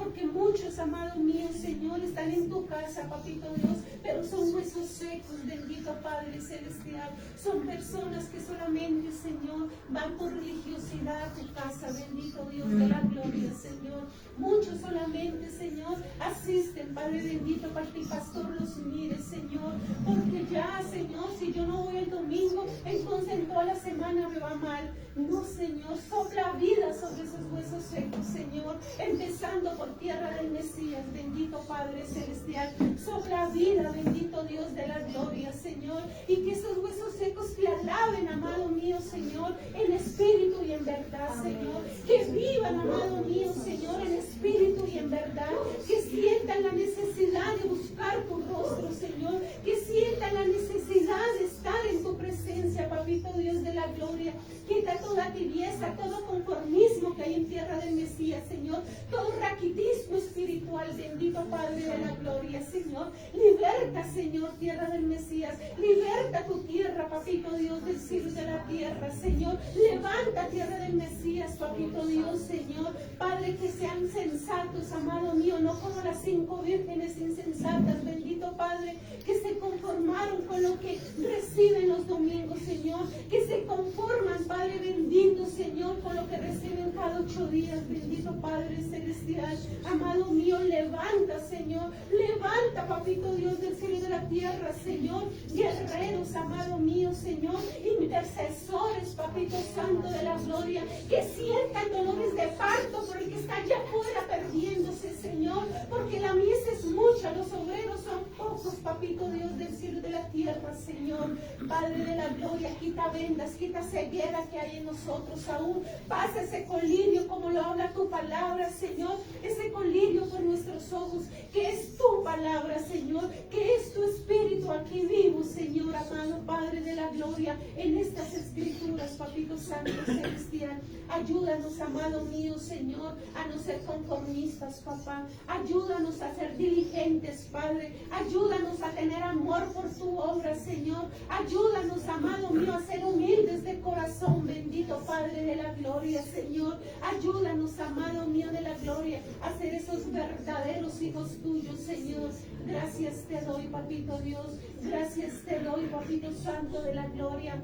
porque muchos, amado mío, Señor, están en tu casa, papito Dios, pero son huesos secos, bendito Padre Celestial. Son personas que solamente, Señor, van por religiosidad a tu casa, bendito Dios de la gloria, Señor. Muchos solamente, Señor, asisten, Padre bendito, para que el pastor los mire, Señor, porque ya, Señor, si yo no voy el domingo, entonces en toda la semana me va mal. No, Señor, sopla vida sobre esos huesos secos, Señor, empezando por tierra del Mesías, bendito Padre Celestial. Sopla vida, bendito Dios de la gloria, Señor, y que esos huesos secos te alaben, amado mío, Señor, en espíritu y en verdad, Señor. Que vivan, amado mío, Señor, en espíritu y en verdad. Que sientan la necesidad de buscar tu rostro, Señor. Que sientan la necesidad de estar en tu presencia, papito Dios de la gloria. Quita toda tibieza, todo conformismo que hay en tierra del Mesías, Señor. Todo raquitismo espiritual, bendito Padre de la gloria, Señor. Liberta, Señor, tierra del Mesías. Liberta tu tierra, papito Dios, del cielo de la tierra, Señor. Levanta tierra del Mesías, papito Dios, Señor. Padre, que sean sensatos, amado mío, no como las 5 vírgenes insensatas, bendito Padre, que se conformaron con lo que reciben los domingos, Señor. Que se conforman, Padre bendito, Señor, con lo que reciben cada 8 días, bendito Padre Celestial. Amado mío, levanta, Señor. Levanta, papito Dios del cielo y de la tierra, Señor. Guerreros, amado mío, Señor. Intercesores, papito santo de la gloria. Que sientan dolores de parto por el que está allá afuera perdiéndose, Señor. Porque la mies es mucha, los obreros son pocos, papito Dios del cielo y de la tierra, Señor. Padre de la gloria, quita vendas, quita ceguera que hay en nosotros aún. Pasa ese colirio como lo habla tu palabra, Señor. Ese colirio por nuestros ojos, que es tu palabra, Señor. Que es tu espíritu aquí vivo, Señor, amado Padre de la gloria, en estas escrituras, papito santo celestial. Ayúdanos, amado mío, Señor, a no ser conformistas, papá. Ayúdanos a ser diligentes, Padre. Ayúdanos a tener amor por tu obra, Señor. Ayúdanos, amado mío, a ser humildes de corazón, bendito Padre de la gloria, Señor. Ayúdanos, amado mío de la gloria, a ser esos verdaderos hijos tuyos, Señor. Gracias te doy, papito Dios. Gracias te doy, papito santo de la gloria.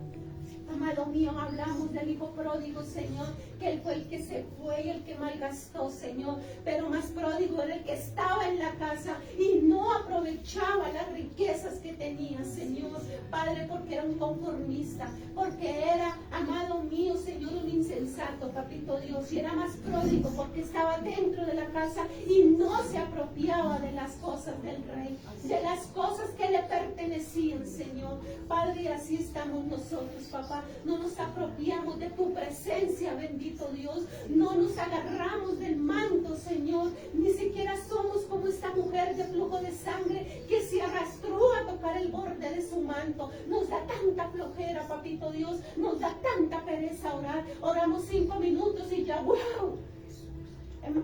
Amado mío, hablamos del hijo pródigo, Señor, que él fue el que se fue y el que malgastó, Señor, pero más pródigo era el que estaba en la casa y no aprovechaba las riquezas que tenía, Señor, Padre, porque era un conformista, porque era, amado mío, Señor, un insensato, papito Dios, y era más pródigo porque estaba dentro de la casa y no se apropiaba de las cosas del rey, de las cosas que le pertenecían, Señor. Padre, así estamos nosotros, papá. No nos apropiamos de tu presencia, bendito Dios. No nos agarramos del manto, Señor. Ni siquiera somos como esta mujer de flujo de sangre que se arrastró a tocar el borde de su manto. Nos da tanta flojera, papito Dios. Nos da tanta pereza orar. Oramos 5 minutos y ya, ¡wow!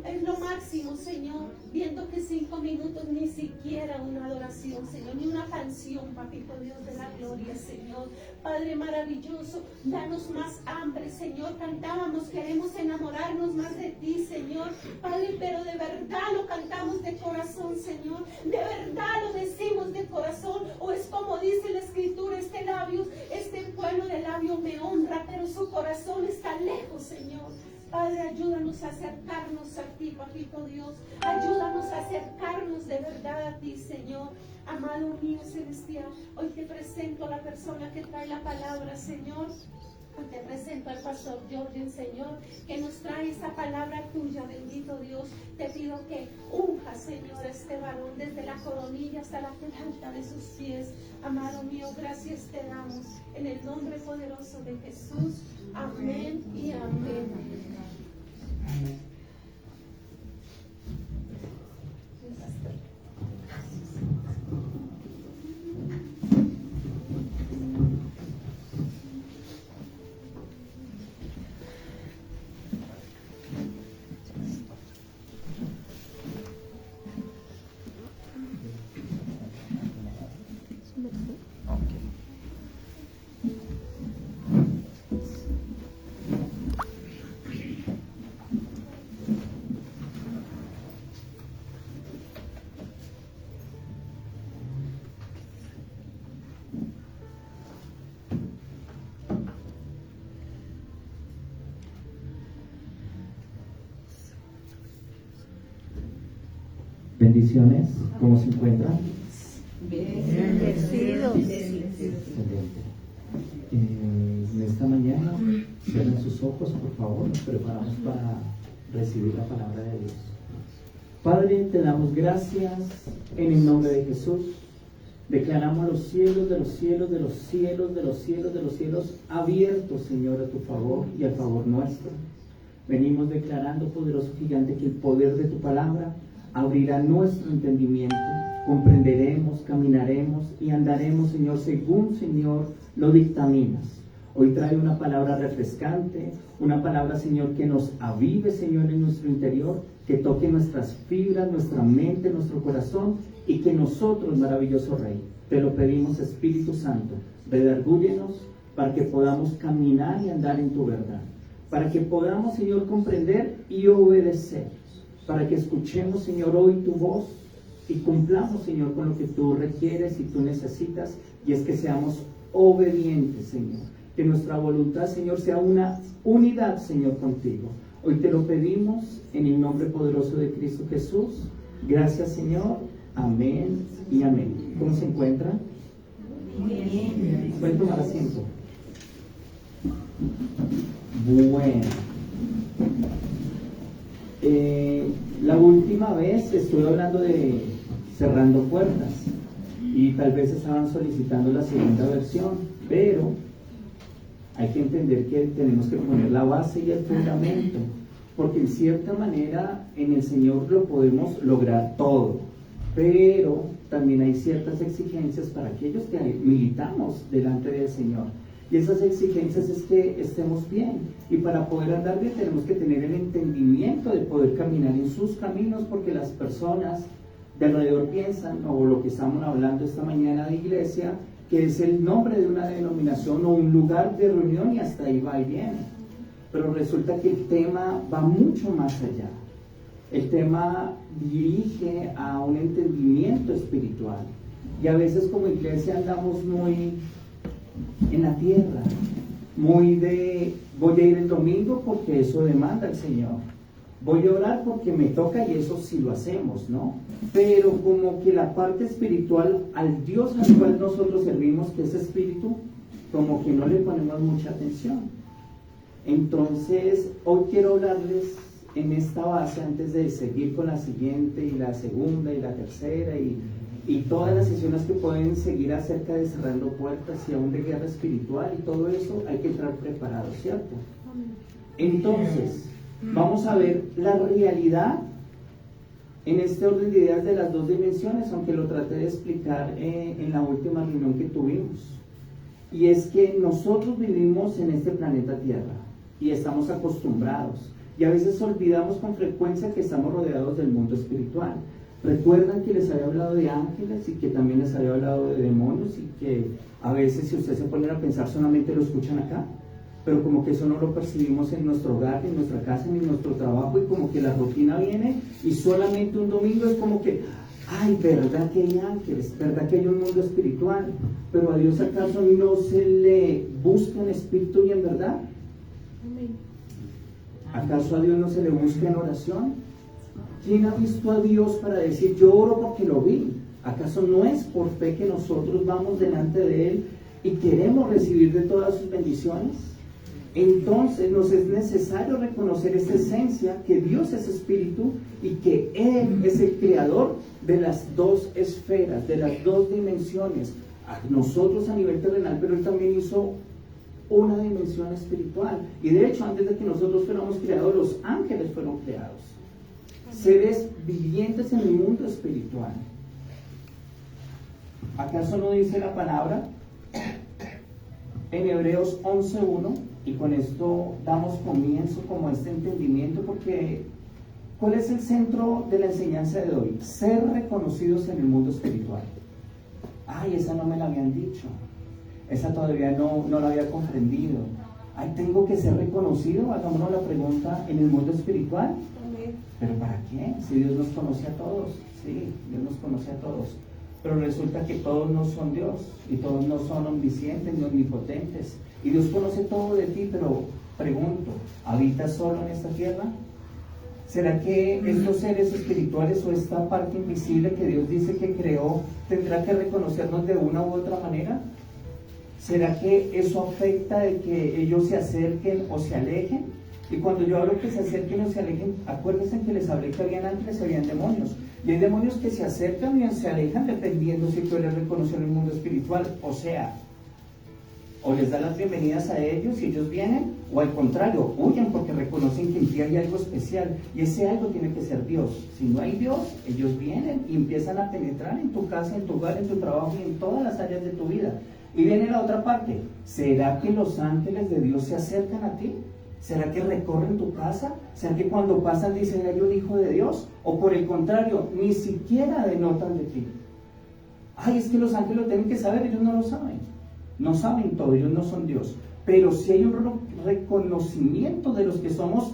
Es lo máximo, Señor, viendo que 5 minutos ni siquiera una adoración, Señor, ni una canción, papito Dios de la gloria, Señor. Padre maravilloso, danos más hambre, Señor. Cantábamos, queremos enamorarnos más de ti, Señor. Padre, pero de verdad lo cantamos de corazón, Señor. De verdad lo decimos de corazón. O es como dice la Escritura, este pueblo de labio me honra, pero su corazón está lejos, Señor. Padre, ayúdanos a acercarnos a ti, papito Dios. Ayúdanos a acercarnos de verdad a ti, Señor. Amado mío celestial, hoy te presento a la persona que trae la palabra, Señor. Hoy te presento al pastor Jordan, Señor, que nos trae esa palabra tuya, bendito Dios. Te pido que unja, Señor, a este varón desde la coronilla hasta la planta de sus pies. Amado mío, gracias te damos. En el nombre poderoso de Jesús. Amén y amén. Bendiciones, ¿cómo se encuentran? Bendecidos. Excelente. En esta mañana, cierren sus ojos, por favor, nos preparamos para recibir la palabra de Dios. Padre, te damos gracias en el nombre de Jesús. Declaramos los cielos de los cielos, de los cielos, de los cielos, de los cielos abiertos, Señor, a tu favor y al favor nuestro. Venimos declarando, poderoso gigante, que el poder de tu palabra abrirá nuestro entendimiento. Comprenderemos, caminaremos y andaremos, Señor, según, Señor, lo dictaminas. Hoy trae una palabra refrescante, una palabra, Señor, que nos avive, Señor, en nuestro interior, que toque nuestras fibras, nuestra mente, nuestro corazón, y que nosotros, maravilloso Rey, te lo pedimos, Espíritu Santo, redargúyenos para que podamos caminar y andar en tu verdad, para que podamos, Señor, comprender y obedecer, para que escuchemos, Señor, hoy tu voz y cumplamos, Señor, con lo que tú requieres y tú necesitas, y es que seamos obedientes, Señor, que nuestra voluntad, Señor, sea una unidad, Señor, contigo. Hoy te lo pedimos en el nombre poderoso de Cristo Jesús. Gracias, Señor. Amén y amén. ¿Cómo se encuentran? Bien. ¿Pueden tomar asiento? Bueno. La última vez estuve hablando de cerrando puertas y tal vez estaban solicitando la segunda versión, pero hay que entender que tenemos que poner la base y el fundamento, porque en cierta manera en el Señor lo podemos lograr todo, pero también hay ciertas exigencias para aquellos que militamos delante del Señor. Y esas exigencias es que estemos bien. Y para poder andar bien tenemos que tener el entendimiento de poder caminar en sus caminos, porque las personas de alrededor piensan, o lo que estamos hablando esta mañana de iglesia, que es el nombre de una denominación o un lugar de reunión y hasta ahí va y viene. Pero resulta que el tema va mucho más allá. El tema dirige a un entendimiento espiritual. Y a veces como iglesia andamos muy en la tierra, muy de voy a ir el domingo porque eso demanda el Señor, voy a orar porque me toca y eso sí lo hacemos, ¿no? Pero como que la parte espiritual, al Dios al cual nosotros servimos, que es espíritu, como que no le ponemos mucha atención. Entonces hoy quiero hablarles en esta base, antes de seguir con la siguiente y la segunda y la tercera y todas las sesiones que pueden seguir acerca de cerrando puertas y aún de guerra espiritual y todo eso, hay que estar preparados, ¿cierto? Entonces, vamos a ver la realidad en este orden de ideas de las dos dimensiones, aunque lo traté de explicar en la última reunión que tuvimos. Y es que nosotros vivimos en este planeta Tierra y estamos acostumbrados, y a veces olvidamos con frecuencia que estamos rodeados del mundo espiritual. Recuerdan que les había hablado de ángeles y que también les había hablado de demonios, y que a veces, si ustedes se ponen a pensar, solamente lo escuchan acá, pero como que eso no lo percibimos en nuestro hogar, en nuestra casa, ni en nuestro trabajo, y como que la rutina viene y solamente un domingo es como que, ay, verdad que hay ángeles, verdad que hay un mundo espiritual, pero a Dios acaso no se le busca en espíritu y en verdad. ¿Acaso a Dios no se le busca en oración? ¿Quién ha visto a Dios para decir yo oro porque lo vi? ¿Acaso no es por fe que nosotros vamos delante de Él y queremos recibir de todas sus bendiciones? Entonces nos es necesario reconocer esta esencia, que Dios es espíritu y que Él es el creador de las dos esferas, de las dos dimensiones. Nosotros a nivel terrenal, pero Él también hizo una dimensión espiritual. Y de hecho, antes de que nosotros fuéramos creados, los ángeles fueron creados. Seres vivientes en el mundo espiritual. ¿Acaso no dice la palabra en Hebreos 11:1? Y con esto damos comienzo como a este entendimiento, porque ¿cuál es el centro de la enseñanza de hoy? Ser reconocidos en el mundo espiritual. Ay, esa no me la habían dicho, esa todavía no la había comprendido. Ay, tengo que ser reconocido, hagámonos la pregunta, en el mundo espiritual. ¿Pero para qué? Si Dios nos conoce a todos. Sí, Dios nos conoce a todos. Pero resulta que todos no son Dios, y todos no son omniscientes ni omnipotentes. Y Dios conoce todo de ti, pero pregunto, ¿habitas solo en esta tierra? ¿Será que estos seres espirituales o esta parte invisible que Dios dice que creó tendrá que reconocernos de una u otra manera? ¿Será que eso afecta de que ellos se acerquen o se alejen? Y cuando yo hablo que se acerquen o se alejen, acuérdense que les hablé que habían ángeles y habían demonios. Y hay demonios que se acercan y se alejan dependiendo si tú eres reconocido en el mundo espiritual. O sea, o les da las bienvenidas a ellos y ellos vienen, o al contrario, huyen porque reconocen que en ti hay algo especial. Y ese algo tiene que ser Dios. Si no hay Dios, ellos vienen y empiezan a penetrar en tu casa, en tu hogar, en tu trabajo y en todas las áreas de tu vida. Y viene la otra parte. ¿Será que los ángeles de Dios se acercan a ti? ¿Será que recorren tu casa? ¿Será que cuando pasan dicen hay un hijo de Dios? O por el contrario, ni siquiera denotan de ti. Ay, es que los ángeles lo tienen que saber, ellos no lo saben. No saben todo, ellos no son Dios. Pero sí hay un reconocimiento de los que somos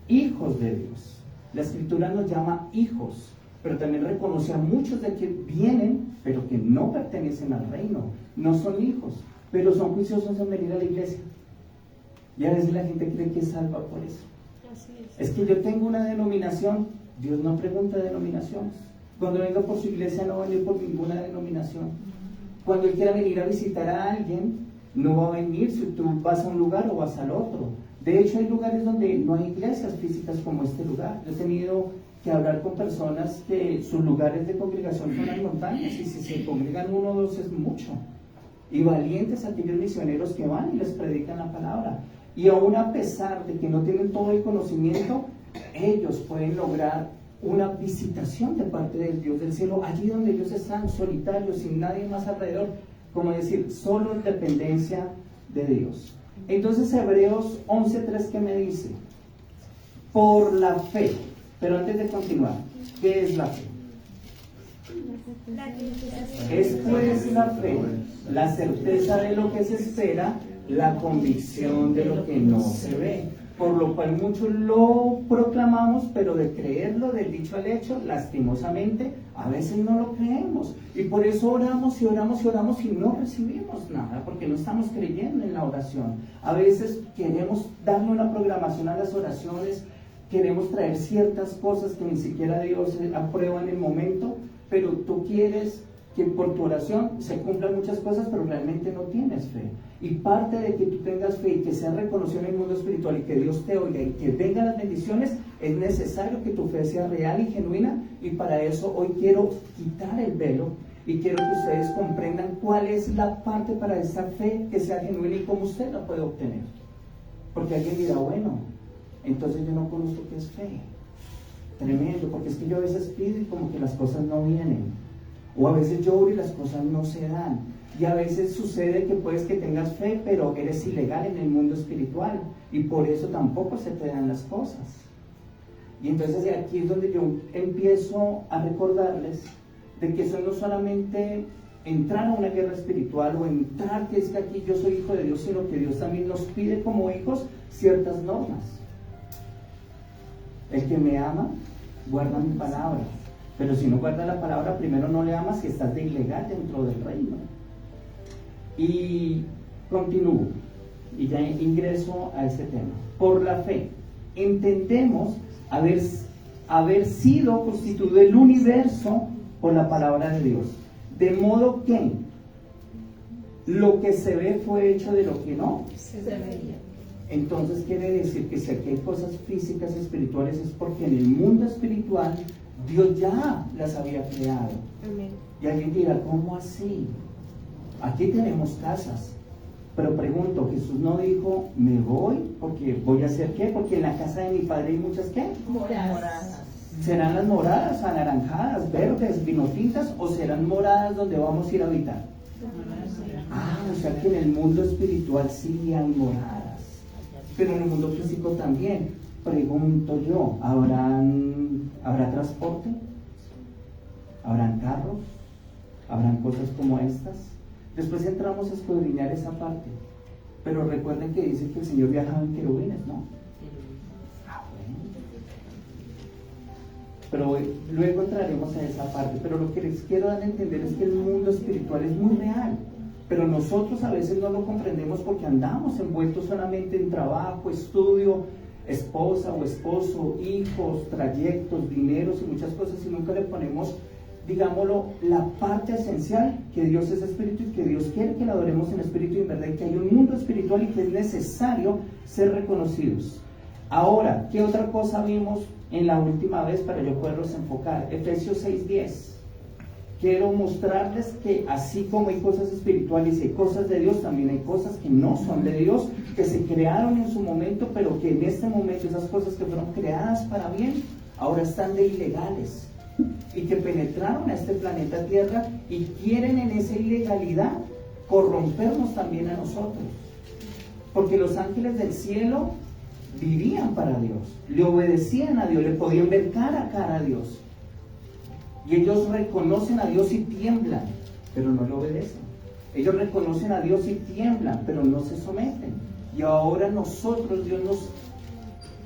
hijos de Dios. La Escritura nos llama hijos, pero también reconoce a muchos de que vienen, pero que no pertenecen al reino. No son hijos, pero son juiciosos en venir a la iglesia. Y a veces la gente cree que es salva por eso. Así Es que yo tengo una denominación. Dios no pregunta denominaciones. Cuando venga por su iglesia no va a venir por ninguna denominación. Cuando Él quiera venir a visitar a alguien, no va a venir si tú vas a un lugar o vas al otro. De hecho, hay lugares donde no hay iglesias físicas como este lugar. Yo he tenido que hablar con personas que sus lugares de congregación son las montañas, y si se congregan uno o dos es mucho. Y valientes aquellos misioneros que van y les predican la palabra. Y aún a pesar de que no tienen todo el conocimiento, ellos pueden lograr una visitación de parte del Dios del cielo, allí donde ellos están solitarios, sin nadie más alrededor, como decir, solo en dependencia de Dios. Entonces Hebreos 11:3, ¿qué me dice? Por la fe. Pero antes de continuar, ¿qué es la fe? Es pues la fe, la certeza de lo que se espera, la convicción de lo que no se ve. Por lo cual muchos lo proclamamos, pero de creerlo, del dicho al hecho, lastimosamente, a veces no lo creemos. Y por eso oramos y oramos y oramos y no recibimos nada, porque no estamos creyendo en la oración. A veces queremos darle una programación a las oraciones, queremos traer ciertas cosas que ni siquiera Dios aprueba en el momento, pero tú quieres que por tu oración se cumplan muchas cosas, pero realmente no tienes fe. Y parte de que tú tengas fe y que sea reconocido en el mundo espiritual y que Dios te oiga y que vengan las bendiciones, es necesario que tu fe sea real y genuina. Y para eso hoy quiero quitar el velo y quiero que ustedes comprendan cuál es la parte para esa fe que sea genuina y cómo usted la puede obtener. Porque alguien dirá, bueno, entonces yo no conozco qué es fe. Tremendo, porque es que yo a veces pido y como que las cosas no vienen. O a veces lloro y las cosas no se dan. Y a veces sucede que puedes que tengas fe, pero eres ilegal en el mundo espiritual. Y por eso tampoco se te dan las cosas. Y entonces aquí es donde yo empiezo a recordarles de que eso no solamente entrar a una guerra espiritual o entrar que es que aquí yo soy hijo de Dios, sino que Dios también nos pide como hijos ciertas normas. El que me ama, guarda mi palabra. Pero si no guardas la palabra, primero no le amas y estás de ilegal dentro del reino. Y continúo, y ya ingreso a este tema. Por la fe, entendemos haber sido constituido el universo por la palabra de Dios. De modo que lo que se ve fue hecho de lo que no se veía. Entonces quiere decir que si aquí hay cosas físicas y espirituales es porque en el mundo espiritual Dios ya las había creado. Amén. Y alguien dirá, ¿cómo así? Aquí tenemos casas. Pero pregunto, Jesús no dijo, me voy porque voy a hacer ¿qué? Porque en la casa de mi padre hay muchas ¿qué? Moradas. ¿Serán las moradas anaranjadas, verdes, vinotintas o serán moradas donde vamos a ir a habitar? O sea que en el mundo espiritual sí hay moradas. Pero en el mundo físico también. Pregunto yo, ¿habrá transporte? ¿Habrán carros? ¿Habrán cosas como estas? Después entramos a escudriñar esa parte. Pero recuerden que dice que el Señor viajaba en querubines, ¿no? Pero luego entraremos a esa parte. Pero lo que les quiero dar a entender es que el mundo espiritual es muy real. Pero nosotros a veces no lo comprendemos porque andamos envueltos solamente en trabajo, estudio, esposa o esposo, hijos, trayectos, dineros y muchas cosas, y nunca le ponemos, digámoslo, la parte esencial, que Dios es espíritu y que Dios quiere que lo adoremos en espíritu y en verdad, y que hay un mundo espiritual y que es necesario ser reconocidos. Ahora, ¿qué otra cosa vimos en la última vez para yo poderlos enfocar? Efesios 6:10. Quiero mostrarles que así como hay cosas espirituales y hay cosas de Dios, también hay cosas que no son de Dios, que se crearon en su momento, pero que en este momento esas cosas que fueron creadas para bien, ahora están de ilegales, y que penetraron a este planeta Tierra y quieren en esa ilegalidad corrompernos también a nosotros. Porque los ángeles del cielo vivían para Dios, le obedecían a Dios, le podían ver cara a cara a Dios. Y ellos reconocen a Dios y tiemblan, pero no le obedecen. Ellos reconocen a Dios y tiemblan, pero no se someten. Y ahora nosotros, Dios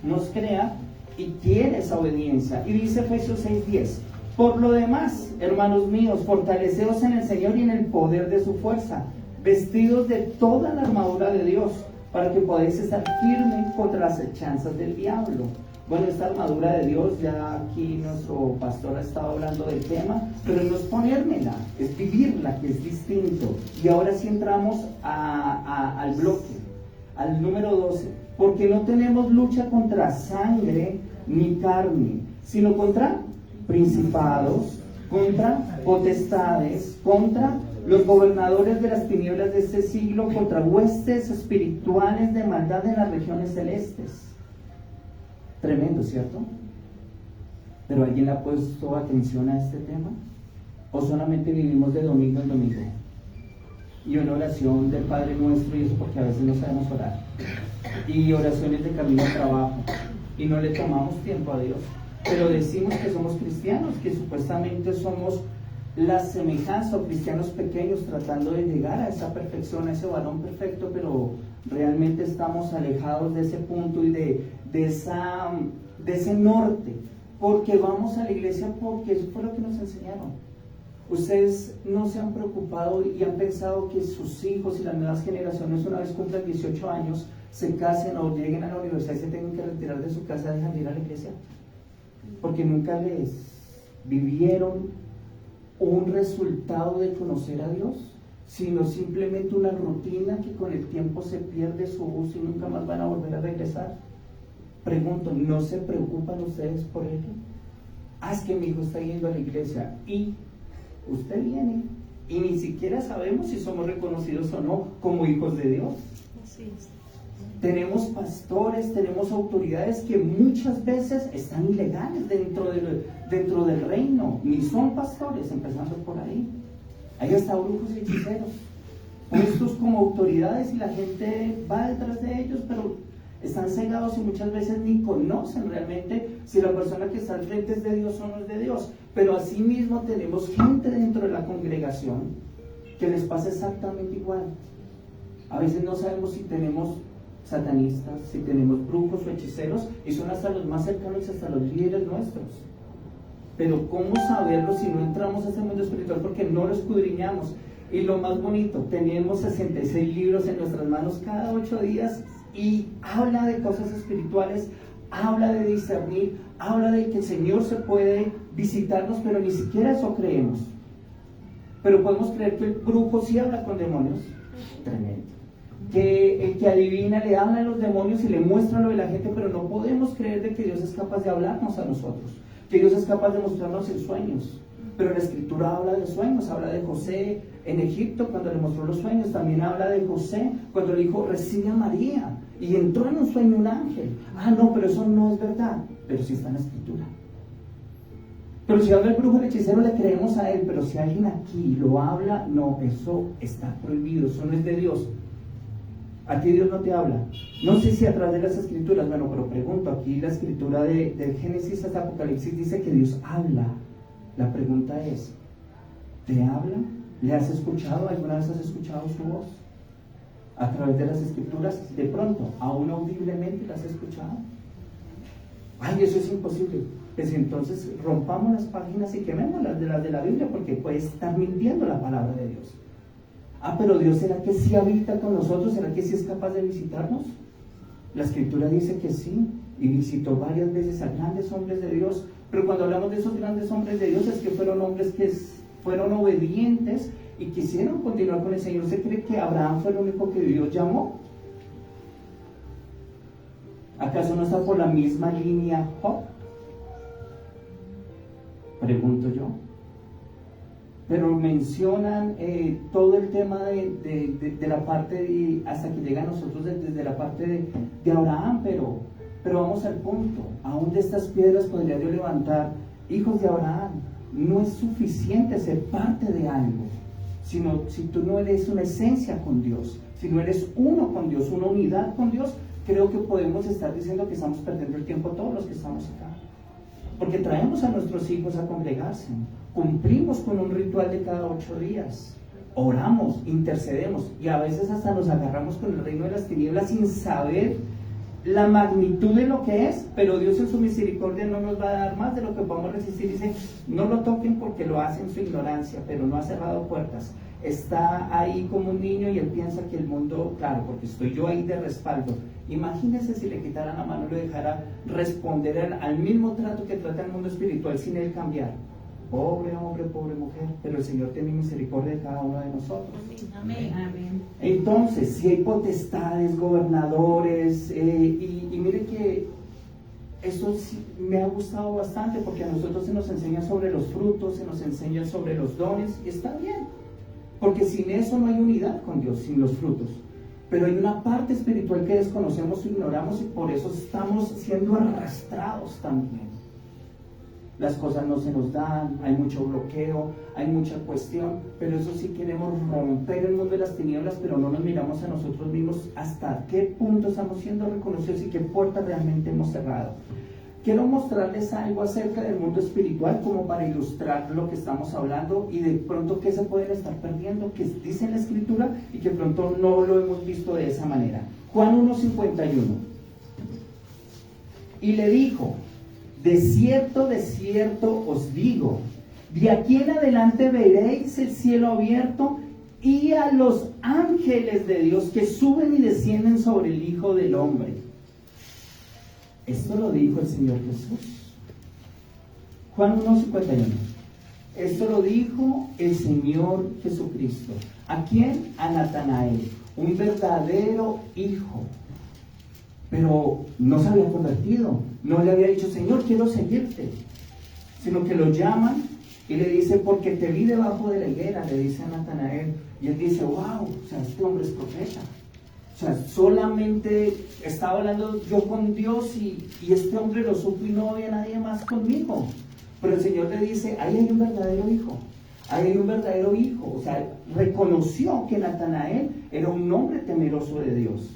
nos crea y quiere esa obediencia. Y dice Efesios 6:10: por lo demás, hermanos míos, fortaleceos en el Señor y en el poder de su fuerza, vestidos de toda la armadura de Dios, para que podáis estar firmes contra las hechanzas del diablo. Bueno, esta armadura de Dios, ya aquí nuestro pastor ha estado hablando del tema, pero no es ponérmela, es vivirla, que es distinto. Y ahora sí entramos al bloque, al número 12. Porque no tenemos lucha contra sangre ni carne, sino contra principados, contra potestades, contra los gobernadores de las tinieblas de este siglo, contra huestes espirituales de maldad en las regiones celestes. Tremendo, ¿cierto? ¿Pero alguien le ha puesto atención a este tema? ¿O solamente vivimos de domingo en domingo? Y una oración del Padre Nuestro, y eso porque a veces no sabemos orar, y oraciones de camino al trabajo, y no le tomamos tiempo a Dios, pero decimos que somos cristianos, que supuestamente somos la semejanza, o cristianos pequeños tratando de llegar a esa perfección, a ese varón perfecto, pero realmente estamos alejados de ese punto y de ese norte, porque vamos a la iglesia porque eso fue lo que nos enseñaron. Ustedes no se han preocupado y han pensado que sus hijos y las nuevas generaciones, una vez cumplan 18 años, se casen o lleguen a la universidad y se tengan que retirar de su casa, dejan de ir a la iglesia, porque nunca les vivieron un resultado de conocer a Dios, sino simplemente una rutina que con el tiempo se pierde su uso y nunca más van a volver a regresar. Pregunto, ¿no se preocupan ustedes por ello? Es que mi hijo está yendo a la iglesia, y usted viene y ni siquiera sabemos si somos reconocidos o no como hijos de Dios. Así es. Tenemos pastores, tenemos autoridades que muchas veces están ilegales dentro del reino, ni son pastores, empezando por ahí. Ahí hasta brujos y hechiceros, puestos como autoridades, y la gente va detrás de ellos, pero están cegados y muchas veces ni conocen realmente si la persona que está al frente es de Dios o no es de Dios. Pero asimismo tenemos gente dentro de la congregación que les pasa exactamente igual. A veces no sabemos si tenemos satanistas, si tenemos brujos o hechiceros, y son hasta los más cercanos, hasta los líderes nuestros. Pero ¿cómo saberlo si no entramos a ese mundo espiritual? Porque no lo escudriñamos. Y lo más bonito, tenemos 66 libros en nuestras manos cada 8 días, y habla de cosas espirituales, habla de discernir, habla de que el Señor se puede visitarnos, pero ni siquiera eso creemos. Pero podemos creer que el brujo sí habla con demonios. Tremendo. Que el que adivina le habla a los demonios y le muestra lo de la gente, pero no podemos creer de que Dios es capaz de hablarnos a nosotros, que Dios es capaz de mostrarnos en sueños. Pero la Escritura habla de sueños, habla de José en Egipto cuando le mostró los sueños, también habla de José cuando le dijo recibe a María, y entró en un sueño un ángel. No, pero eso no es verdad, pero sí está en la Escritura. Pero si habla el brujo, el hechicero, le creemos a él, pero si alguien aquí lo habla, no, eso está prohibido, eso no es de Dios. Aquí Dios no te habla. No sé si a través de las Escrituras, bueno, pero pregunto, aquí la Escritura de Génesis hasta Apocalipsis dice que Dios habla. La pregunta es, ¿te habla? ¿Le has escuchado? ¿Alguna vez has escuchado su voz? A través de las Escrituras, de pronto, aún audiblemente las has escuchado. Eso es imposible. Pues entonces rompamos las páginas y quememos las de la Biblia, porque puede estar mintiendo la palabra de Dios. Pero Dios, ¿será que sí habita con nosotros? ¿Será que sí es capaz de visitarnos? La Escritura dice que sí, y visitó varias veces a grandes hombres de Dios. Pero cuando hablamos de esos grandes hombres de Dios, es que fueron hombres que fueron obedientes y quisieron continuar con el Señor. ¿Usted cree que Abraham fue el único que Dios llamó? ¿Acaso no está por la misma línea Job? Pregunto yo. Pero mencionan todo el tema de la parte, hasta que llega a nosotros desde la parte de Abraham, pero vamos al punto. Aún de estas piedras podría yo levantar hijos de Abraham. No es suficiente ser parte de algo, sino si tú no eres una esencia con Dios, si no eres uno con Dios, una unidad con Dios, creo que podemos estar diciendo que estamos perdiendo el tiempo todos los que estamos acá. Porque traemos a nuestros hijos a congregarse, cumplimos con un ritual de cada 8 días, oramos, intercedemos y a veces hasta nos agarramos con el reino de las tinieblas sin saber la magnitud de lo que es, pero Dios en su misericordia no nos va a dar más de lo que podamos resistir. Dice, no lo toquen porque lo hacen en su ignorancia, pero no ha cerrado puertas. Está ahí como un niño y él piensa que el mundo, claro, porque estoy yo ahí de respaldo. Imagínese si le quitaran la mano y lo dejara responder al mismo trato que trata el mundo espiritual sin él cambiar. Pobre hombre, pobre mujer, pero el Señor tiene misericordia de cada uno de nosotros. Amén. Amén. Entonces, si hay potestades, gobernadores, y mire que esto sí me ha gustado bastante, porque a nosotros se nos enseña sobre los frutos, se nos enseña sobre los dones, y está bien, porque sin eso no hay unidad con Dios, sin los frutos. Pero hay una parte espiritual que desconocemos o ignoramos y por eso estamos siendo arrastrados también. Las cosas no se nos dan, hay mucho bloqueo, hay mucha cuestión, pero eso sí queremos romper el mundo de las tinieblas, pero no nos miramos a nosotros mismos hasta qué punto estamos siendo reconocidos y qué puerta realmente hemos cerrado. Quiero mostrarles algo acerca del mundo espiritual como para ilustrar lo que estamos hablando y de pronto qué se pueden estar perdiendo, que dice en la Escritura y que pronto no lo hemos visto de esa manera. Juan 1:51. Y le dijo, de cierto os digo, de aquí en adelante veréis el cielo abierto y a los ángeles de Dios que suben y descienden sobre el Hijo del Hombre. Esto lo dijo el Señor Jesús. Juan 1:51. Esto lo dijo el Señor Jesucristo. ¿A quién? A Natanael, un verdadero hijo. Pero no se había convertido, no le había dicho, Señor, quiero seguirte, sino que lo llaman y le dice, porque te vi debajo de la higuera, le dice a Natanael, y él dice, wow, o sea, este hombre es profeta, o sea, solamente estaba hablando yo con Dios y este hombre lo supo y no había nadie más conmigo, pero el Señor le dice, ahí hay un verdadero hijo, ahí hay un verdadero hijo, o sea, reconoció que Natanael era un hombre temeroso de Dios.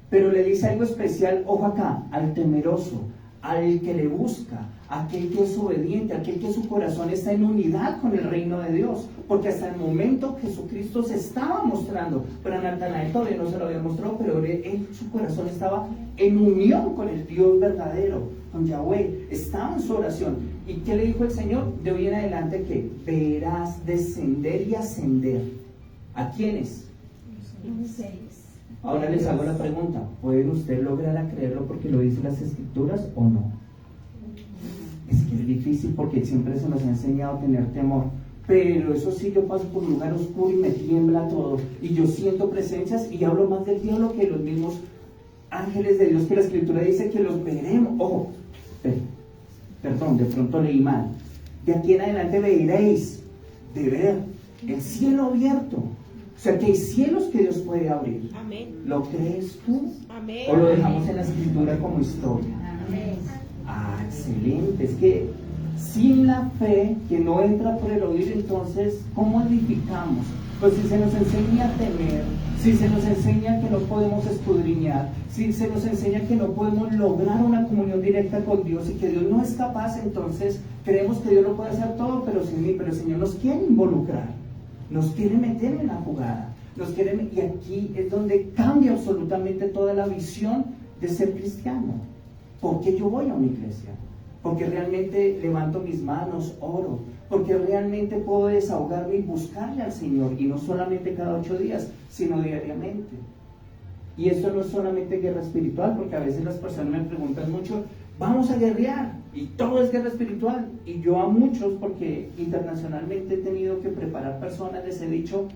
Pero le dice algo especial, ojo acá, al temeroso, al que le busca, aquel que es obediente, aquel que su corazón está en unidad con el reino de Dios. Porque hasta el momento Jesucristo se estaba mostrando, pero a Natanael todavía no se lo había mostrado, pero su corazón estaba en unión con el Dios verdadero, con Yahweh, estaba en su oración. ¿Y qué le dijo el Señor? De hoy en adelante que verás descender y ascender. ¿A quiénes? Ahora les hago la pregunta, ¿pueden ustedes lograr a creerlo porque lo dicen las Escrituras o no? Es que es difícil porque siempre se nos ha enseñado a tener temor, pero eso sí, yo paso por un lugar oscuro y me tiembla todo, y yo siento presencias y hablo más del diablo que los mismos ángeles de Dios, que la Escritura dice que los veremos. Ojo, perdón, de pronto leí mal. De aquí en adelante veréis, de ver, el cielo abierto. O sea, que hay cielos que Dios puede abrir. Amén. ¿Lo crees tú? Amén. ¿O lo dejamos en la Escritura como historia? Amén. Ah, excelente. Es que sin la fe que no entra por el oír, entonces, ¿cómo edificamos? Pues si se nos enseña a temer, si se nos enseña que no podemos escudriñar, si se nos enseña que no podemos lograr una comunión directa con Dios y que Dios no es capaz, entonces creemos que Dios lo puede hacer todo, pero sin mí, pero el Señor nos quiere involucrar. Nos quiere meter en la jugada, y aquí es donde cambia absolutamente toda la visión de ser cristiano. ¿Por qué yo voy a una iglesia? Porque realmente levanto mis manos, oro, porque realmente puedo desahogarme y buscarle al Señor, y no solamente cada 8 días, sino diariamente. Y esto no es solamente guerra espiritual, porque a veces las personas me preguntan mucho, vamos a guerrear, y todo es guerra espiritual. Y yo a muchos, porque internacionalmente he tenido que preparar personas, les he dicho,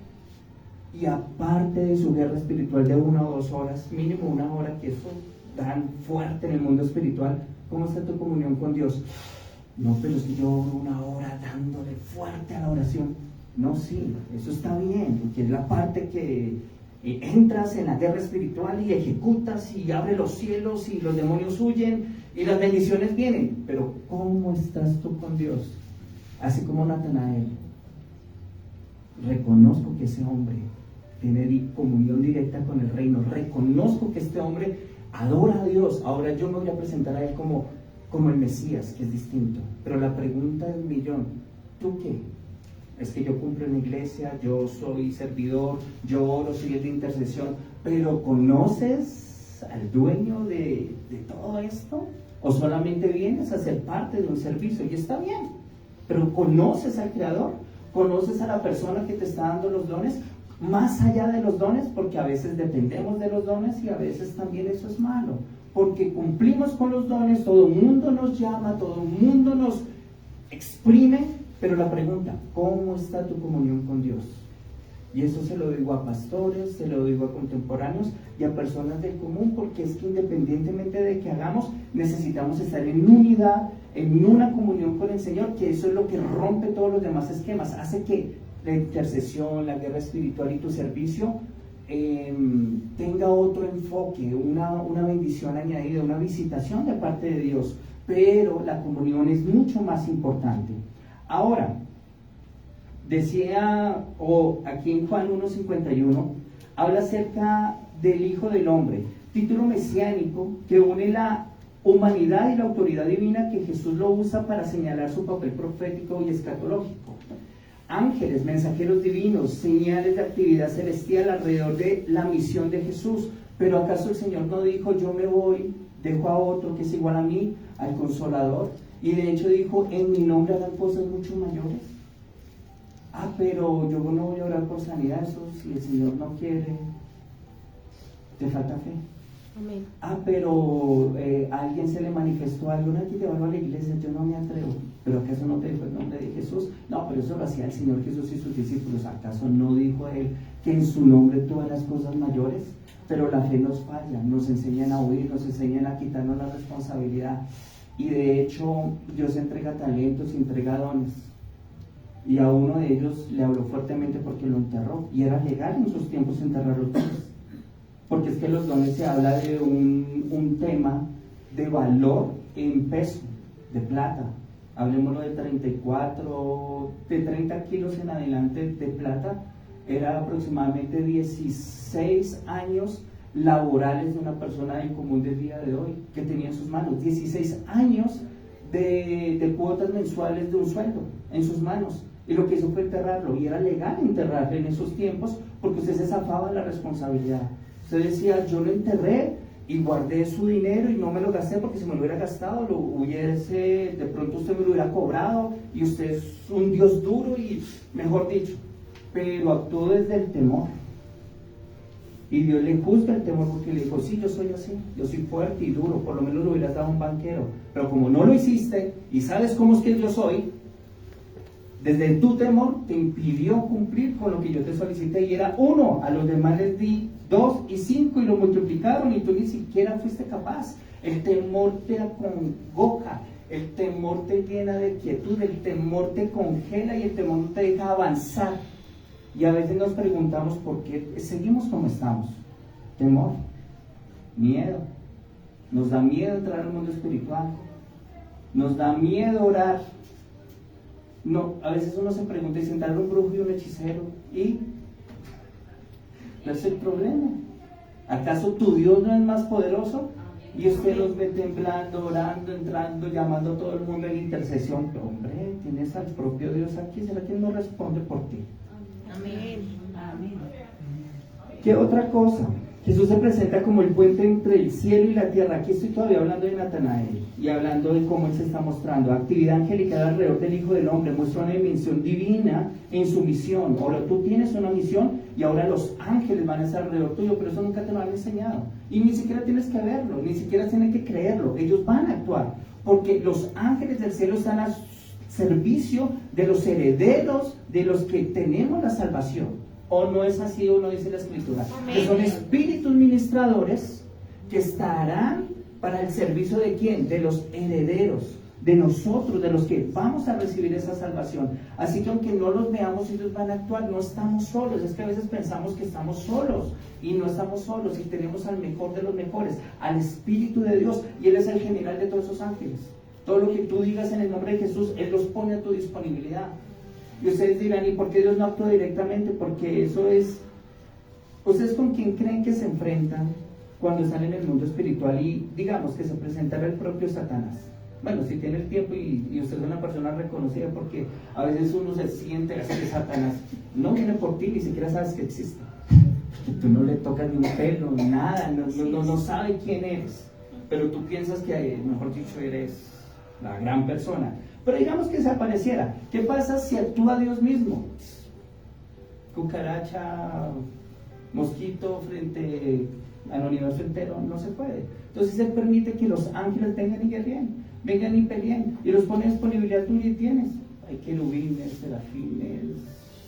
y aparte de su guerra espiritual de 1 o 2 horas, mínimo 1 hora, que eso dan fuerte en el mundo espiritual, ¿cómo está tu comunión con Dios? No, pero si yo oro 1 hora dándole fuerte a la oración. No, sí, eso está bien, porque es la parte que entras en la guerra espiritual y ejecutas y abre los cielos y los demonios huyen y las bendiciones vienen. Pero ¿cómo estás tú con Dios? Así como Natanael, reconozco que ese hombre tiene comunión directa con el reino, reconozco que este hombre adora a Dios. Ahora yo me voy a presentar a él como el Mesías, que es distinto. Pero la pregunta del millón, ¿tú qué? Es que yo cumplo en la iglesia, yo soy servidor, yo oro, soy el de intercesión, pero ¿conoces al dueño de todo esto? ¿O solamente vienes a ser parte de un servicio? Y está bien, pero ¿conoces al Creador? ¿Conoces a la persona que te está dando los dones? Más allá de los dones, porque a veces dependemos de los dones y a veces también eso es malo, porque cumplimos con los dones, todo el mundo nos llama, todo el mundo nos exprime. Pero la pregunta, ¿cómo está tu comunión con Dios? Y eso se lo digo a pastores, se lo digo a contemporáneos y a personas del común, porque es que independientemente de que hagamos, necesitamos estar en unidad, en una comunión con el Señor, que eso es lo que rompe todos los demás esquemas, hace que la intercesión, la guerra espiritual y tu servicio tenga otro enfoque, una bendición añadida, una visitación de parte de Dios, pero la comunión es mucho más importante. Ahora, decía, aquí en Juan 1:51, habla acerca del Hijo del Hombre, título mesiánico que une la humanidad y la autoridad divina, que Jesús lo usa para señalar su papel profético y escatológico. Ángeles, mensajeros divinos, señales de actividad celestial alrededor de la misión de Jesús. Pero ¿acaso el Señor no dijo, yo me voy, dejo a otro que es igual a mí, al Consolador? Y de hecho dijo, en mi nombre harán cosas mucho mayores. Pero yo no voy a orar por sanidad, eso si el Señor no quiere, te falta fe. Amén. Pero a alguien se le manifestó algo, no, aquí te vuelvo a la iglesia, yo no me atrevo. ¿Pero acaso no te dijo el nombre de Jesús? No, pero eso lo hacía el Señor Jesús y sus discípulos. ¿Acaso no dijo él que en su nombre tú harás cosas mayores? Pero la fe nos falla, nos enseñan a huir, nos enseñan a quitarnos la responsabilidad. Y de hecho, Dios entrega talentos, entrega dones. Y a uno de ellos le habló fuertemente porque lo enterró. Y era legal en sus tiempos enterrar los dones. Porque es que los dones se habla de un tema de valor en peso, de plata. Hablemoslo de 30 kilos en adelante de plata. Era aproximadamente 16 años laborales de una persona del común del día de hoy que tenía en sus manos, 16 años de cuotas mensuales de un sueldo en sus manos, y lo que hizo fue enterrarlo, y era legal enterrarlo en esos tiempos porque usted se zafaba de la responsabilidad. Usted decía, yo lo enterré y guardé su dinero y no me lo gasté, porque si me lo hubiera gastado, de pronto usted me lo hubiera cobrado y usted es un Dios duro y mejor dicho, pero actuó desde el temor. Y Dios le juzga el temor porque le dijo, sí, yo soy así, yo soy fuerte y duro, por lo menos lo hubieras dado a un banquero. Pero como no lo hiciste y sabes cómo es que yo soy, desde tu temor te impidió cumplir con lo que yo te solicité, y era 1, a los demás les di 2 y 5 y lo multiplicaron y tú ni siquiera fuiste capaz. El temor te acongoja, el temor te llena de quietud, el temor te congela y el temor no te deja avanzar. Y a veces nos preguntamos por qué seguimos como estamos. Temor, miedo. Nos da miedo entrar al mundo espiritual. Nos da miedo orar. No, a veces uno se pregunta, y sentar un brujo y un hechicero, ¿y? ¿No es el problema? ¿Acaso tu Dios no es más poderoso? Y usted los ve temblando, orando, entrando, llamando a todo el mundo en intercesión. Pero hombre, tienes al propio Dios aquí, ¿será que no responde por ti? Amén. Amén. ¿Qué otra cosa? Jesús se presenta como el puente entre el cielo y la tierra. Aquí estoy todavía hablando de Natanael y hablando de cómo Él se está mostrando. Actividad angelical alrededor del Hijo del Hombre muestra una dimensión divina en su misión. Ahora tú tienes una misión y ahora los ángeles van a estar alrededor tuyo, pero eso nunca te lo han enseñado. Y ni siquiera tienes que verlo, ni siquiera tienes que creerlo. Ellos van a actuar, porque los ángeles del cielo están a servicio de los herederos, de los que tenemos la salvación. ¿O no es así, o no dice la Escritura? Amén. Que son espíritus ministradores que estarán para el servicio ¿de quién? De los herederos, de nosotros, de los que vamos a recibir esa salvación. Así que aunque no los veamos, ellos van a actuar. No estamos solos. Es que a veces pensamos que estamos solos y no estamos solos, y tenemos al mejor de los mejores, al Espíritu de Dios, y Él es el general de todos esos ángeles. Todo lo que tú digas en el nombre de Jesús, Él los pone a tu disponibilidad. Y ustedes dirán, ¿y por qué Dios no actúa directamente? Porque eso es, ¿ustedes con quién creen que se enfrentan cuando están en el mundo espiritual y digamos que se presentará el propio Satanás? Bueno, si tiene el tiempo y usted es una persona reconocida, porque a veces uno se siente así que Satanás no viene por ti, ni siquiera sabes que existe. Tú no le tocas ni un pelo, nada, no sabe quién eres, pero tú piensas que, mejor dicho, eres la gran persona. Pero digamos que se apareciera. ¿Qué pasa si actúa Dios mismo? Cucaracha, mosquito frente al universo entero, no se puede. Entonces Él permite que los ángeles vengan y guerreen, vengan y peleen, y los pone a disponibilidad tuya y tienes. Hay querubines, serafines,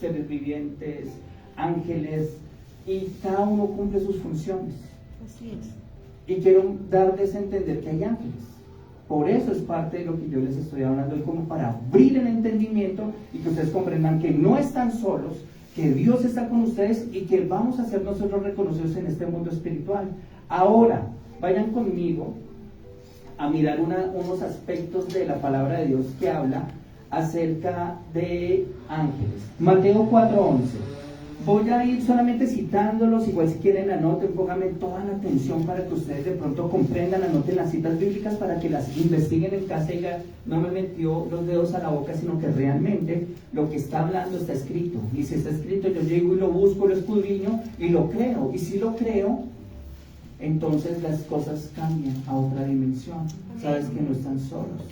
seres vivientes, ángeles, y cada uno cumple sus funciones. Así es. Y quiero darles a entender que hay ángeles. Por eso es parte de lo que yo les estoy hablando, es como para abrir el entendimiento y que ustedes comprendan que no están solos, que Dios está con ustedes y que vamos a ser nosotros reconocidos en este mundo espiritual. Ahora, vayan conmigo a mirar unos aspectos de la palabra de Dios que habla acerca de ángeles. Mateo 4:11. Voy a ir solamente citándolos, igual si quieren anoten, pónganme toda la atención para que ustedes de pronto comprendan, anoten las citas bíblicas para que las investiguen en casa y digan, no me metió los dedos a la boca, sino que realmente lo que está hablando está escrito. Y si está escrito, yo llego y lo busco, lo escudriño y lo creo. Y si lo creo, entonces las cosas cambian a otra dimensión. Sabes que no están solos.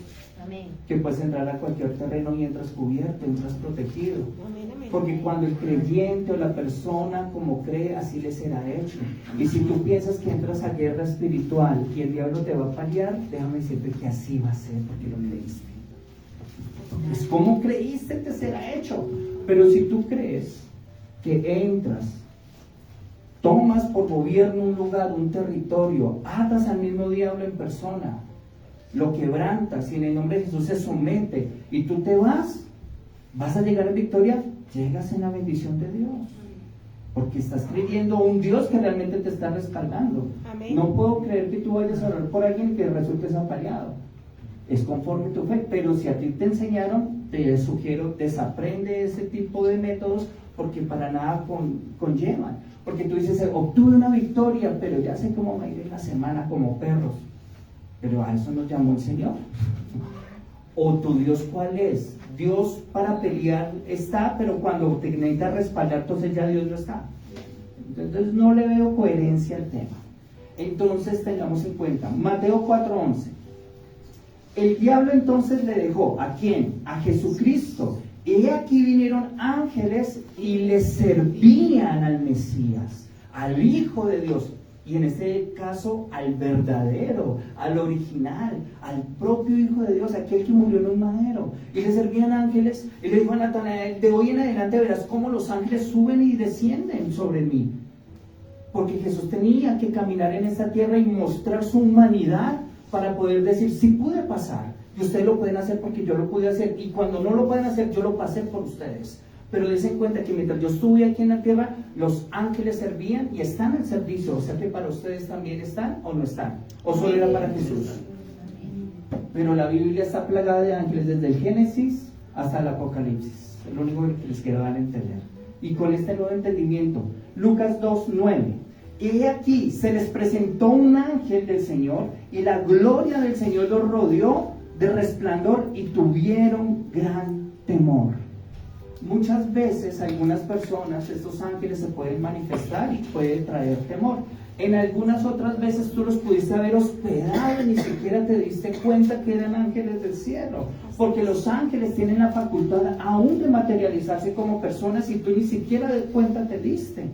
Amén. Que puedes entrar a cualquier terreno y entras cubierto, entras protegido. Amén, amén. Porque cuando el creyente o la persona como cree, así le será hecho. Y si tú piensas que entras a guerra espiritual y el diablo te va a paliar, déjame decirte que así va a ser, porque lo creíste. Es como creíste, te será hecho. Pero si tú crees que entras, tomas por gobierno un lugar, un territorio, atas al mismo diablo en persona, lo quebrantas y en el nombre de Jesús se somete y tú te vas a llegar en victoria, llegas en la bendición de Dios, porque estás creyendo un Dios que realmente te está respaldando. Amén. No puedo creer que tú vayas a orar por alguien que resulte apaleado. Es conforme tu fe, pero si a ti te enseñaron, te sugiero, desaprende ese tipo de métodos, porque para nada conllevan. Porque tú dices, obtuve una victoria, pero ya sé cómo me iré en la semana como perros. Pero a eso nos llamó el Señor. ¿O tu Dios cuál es? Dios para pelear está, pero cuando te necesita respaldar, entonces ya Dios no está. Entonces no le veo coherencia al tema. Entonces tengamos en cuenta, Mateo 4:11. El diablo entonces le dejó, ¿a quién? A Jesucristo. Y aquí vinieron ángeles y le servían al Mesías, al Hijo de Dios. Y en este caso, al verdadero, al original, al propio Hijo de Dios, aquel que murió en un madero. Y le servían ángeles, y le dijo a Natanael, de hoy en adelante verás cómo los ángeles suben y descienden sobre mí. Porque Jesús tenía que caminar en esta tierra y mostrar su humanidad para poder decir, sí pude pasar. Y ustedes lo pueden hacer porque yo lo pude hacer. Y cuando no lo pueden hacer, yo lo pasé por ustedes. Pero den cuenta que mientras yo estuve aquí en la tierra, los ángeles servían y están al servicio. O sea que para ustedes también están o no están. O solo era para Jesús. Pero la Biblia está plagada de ángeles desde el Génesis hasta el Apocalipsis. Es lo único que les quiero dar a entender. Y con este nuevo entendimiento, Lucas 2:9. Y aquí se les presentó un ángel del Señor y la gloria del Señor los rodeó de resplandor y tuvieron gran temor. Muchas veces algunas personas, estos ángeles se pueden manifestar y pueden traer temor. En algunas otras veces tú los pudiste haber hospedado y ni siquiera te diste cuenta que eran ángeles del cielo. Porque los ángeles tienen la facultad aún de materializarse como personas y tú ni siquiera de cuenta te diste.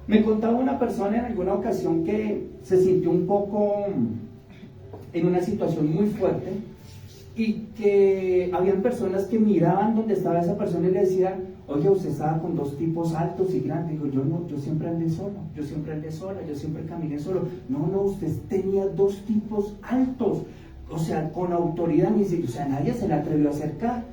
Me contaba una persona en alguna ocasión que se sintió un poco en una situación muy fuerte y que habían personas que miraban donde estaba esa persona y le decían: oye, usted estaba con dos tipos altos y grandes. Digo, yo no, yo siempre andé solo, yo siempre andé sola, yo siempre caminé solo. No, usted tenía dos tipos altos, o sea, con autoridad, o sea, nadie se le atrevió a acercar.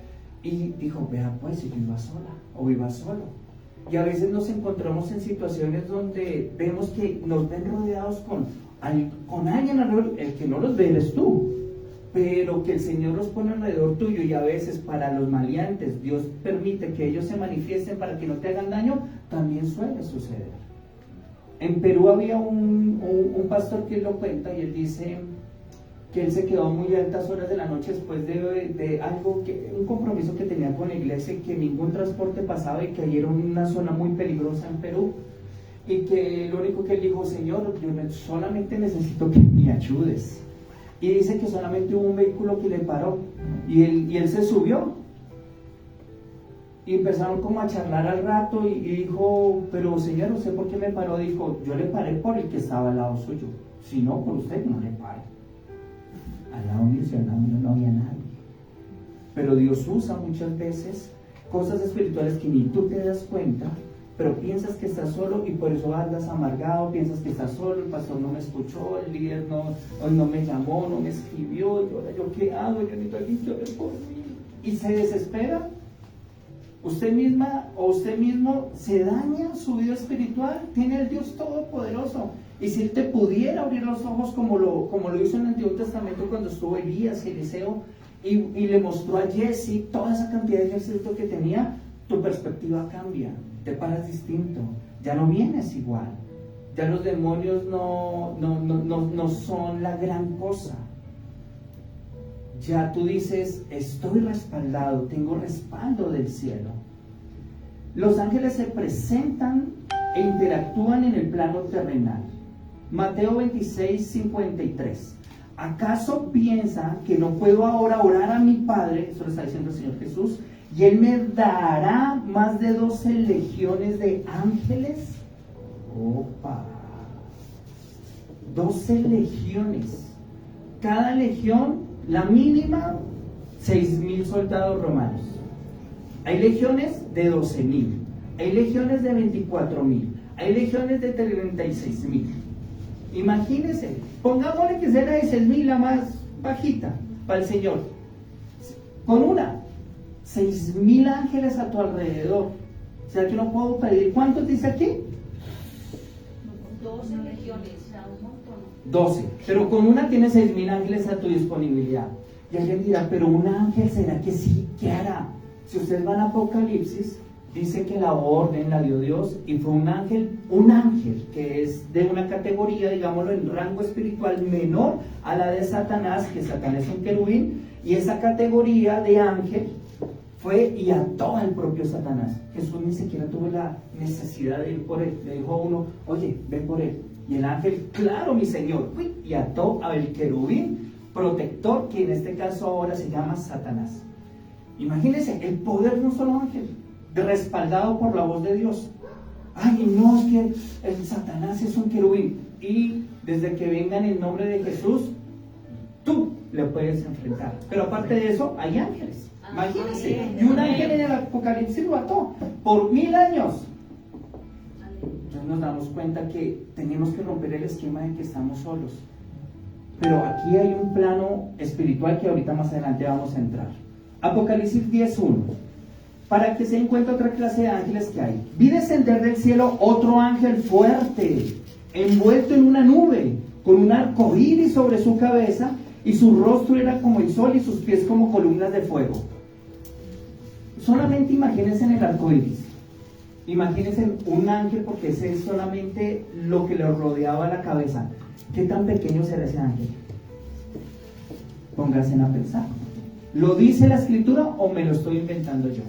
Y dijo, vea pues, si yo iba sola o iba solo. Y a veces nos encontramos en situaciones donde vemos que nos ven rodeados con alguien alrededor. El que no los ve eres tú, pero que el Señor los pone alrededor tuyo, y a veces para los maleantes Dios permite que ellos se manifiesten para que no te hagan daño. También suele suceder. En Perú había un pastor que lo cuenta, y él dice que él se quedó muy altas horas de la noche después de algo, un compromiso que tenía con la iglesia, que ningún transporte pasaba y que ahí era una zona muy peligrosa en Perú, y que lo único que él dijo: Señor, yo solamente necesito que me ayudes. Y dice que solamente hubo un vehículo que le paró y él se subió y empezaron como a charlar al rato, y dijo: pero señor, ¿usted por qué me paró? Dijo: yo le paré por el que estaba al lado suyo, si no, por usted no le paro. Al lado mío, si al lado mío no había nadie. Pero Dios usa muchas veces cosas espirituales que ni tú te das cuenta, pero piensas que estás solo y por eso andas amargado, piensas que estás solo, el pastor no me escuchó, el líder no me llamó, no me escribió, y ahora yo qué hago, yo necesito alguien que ore por mí. Y se desespera. Usted misma o usted mismo se daña su vida espiritual. Tiene el Dios Todopoderoso. Y si Él te pudiera abrir los ojos como lo hizo en el Antiguo Testamento cuando estuvo Elías y Eliseo y le mostró a Jesse toda esa cantidad de ejército que tenía, tu perspectiva cambia, te paras distinto, ya no vienes igual, ya los demonios no son la gran cosa. Ya tú dices: estoy respaldado, tengo respaldo del cielo. Los ángeles se presentan e interactúan en el plano terrenal. Mateo 26:53. ¿Acaso piensa que no puedo ahora orar a mi Padre? Eso lo está diciendo el Señor Jesús. Y Él me dará más de 12 legiones de ángeles. Opa. 12 legiones. Cada legión, la mínima, 6,000 soldados romanos. Hay legiones de 12,000. Hay legiones de 24,000. Hay legiones de 36,000. Imagínense, pongámosle que sea la de 6,000 la más bajita para el Señor. Con 6,000 ángeles a tu alrededor. O sea que no puedo pedir. ¿Cuántos dice aquí? 12 legiones, un montón. 12. Pero con una tienes 6,000 ángeles a tu disponibilidad. Y alguien dirá: pero un ángel, ¿será que sí? ¿Qué hará? Si ustedes van a Apocalipsis, dice que la orden la dio Dios y fue un ángel que es de una categoría, digámoslo, en rango espiritual menor a la de Satanás, que Satanás es un querubín, y esa categoría de ángel fue y ató al propio Satanás. Jesús ni siquiera tuvo la necesidad de ir por él. Le dijo a uno: oye, ven por él. Y el ángel: claro, mi Señor. Y ató al querubín protector, que en este caso ahora se llama Satanás. Imagínense el poder de un solo ángel, respaldado por la voz de Dios. Ay, no, es que el Satanás es un querubín. Y desde que venga en el nombre de Jesús, tú le puedes enfrentar. Pero aparte de eso, hay ángeles. Imagínense. Y un ángel en el Apocalipsis lo ató por 1000 años. Entonces nos damos cuenta que tenemos que romper el esquema de que estamos solos. Pero aquí hay un plano espiritual que ahorita más adelante vamos a entrar. Apocalipsis 10:1. Para que se den cuenta otra clase de ángeles que hay. Vi descender del cielo otro ángel fuerte, envuelto en una nube, con un arco iris sobre su cabeza, y su rostro era como el sol y sus pies como columnas de fuego. Solamente imagínense en el arco iris. Imagínense un ángel, porque ese es solamente lo que le rodeaba la cabeza. ¿Qué tan pequeño será ese ángel? Pónganse a pensar. ¿Lo dice la escritura o me lo estoy inventando yo?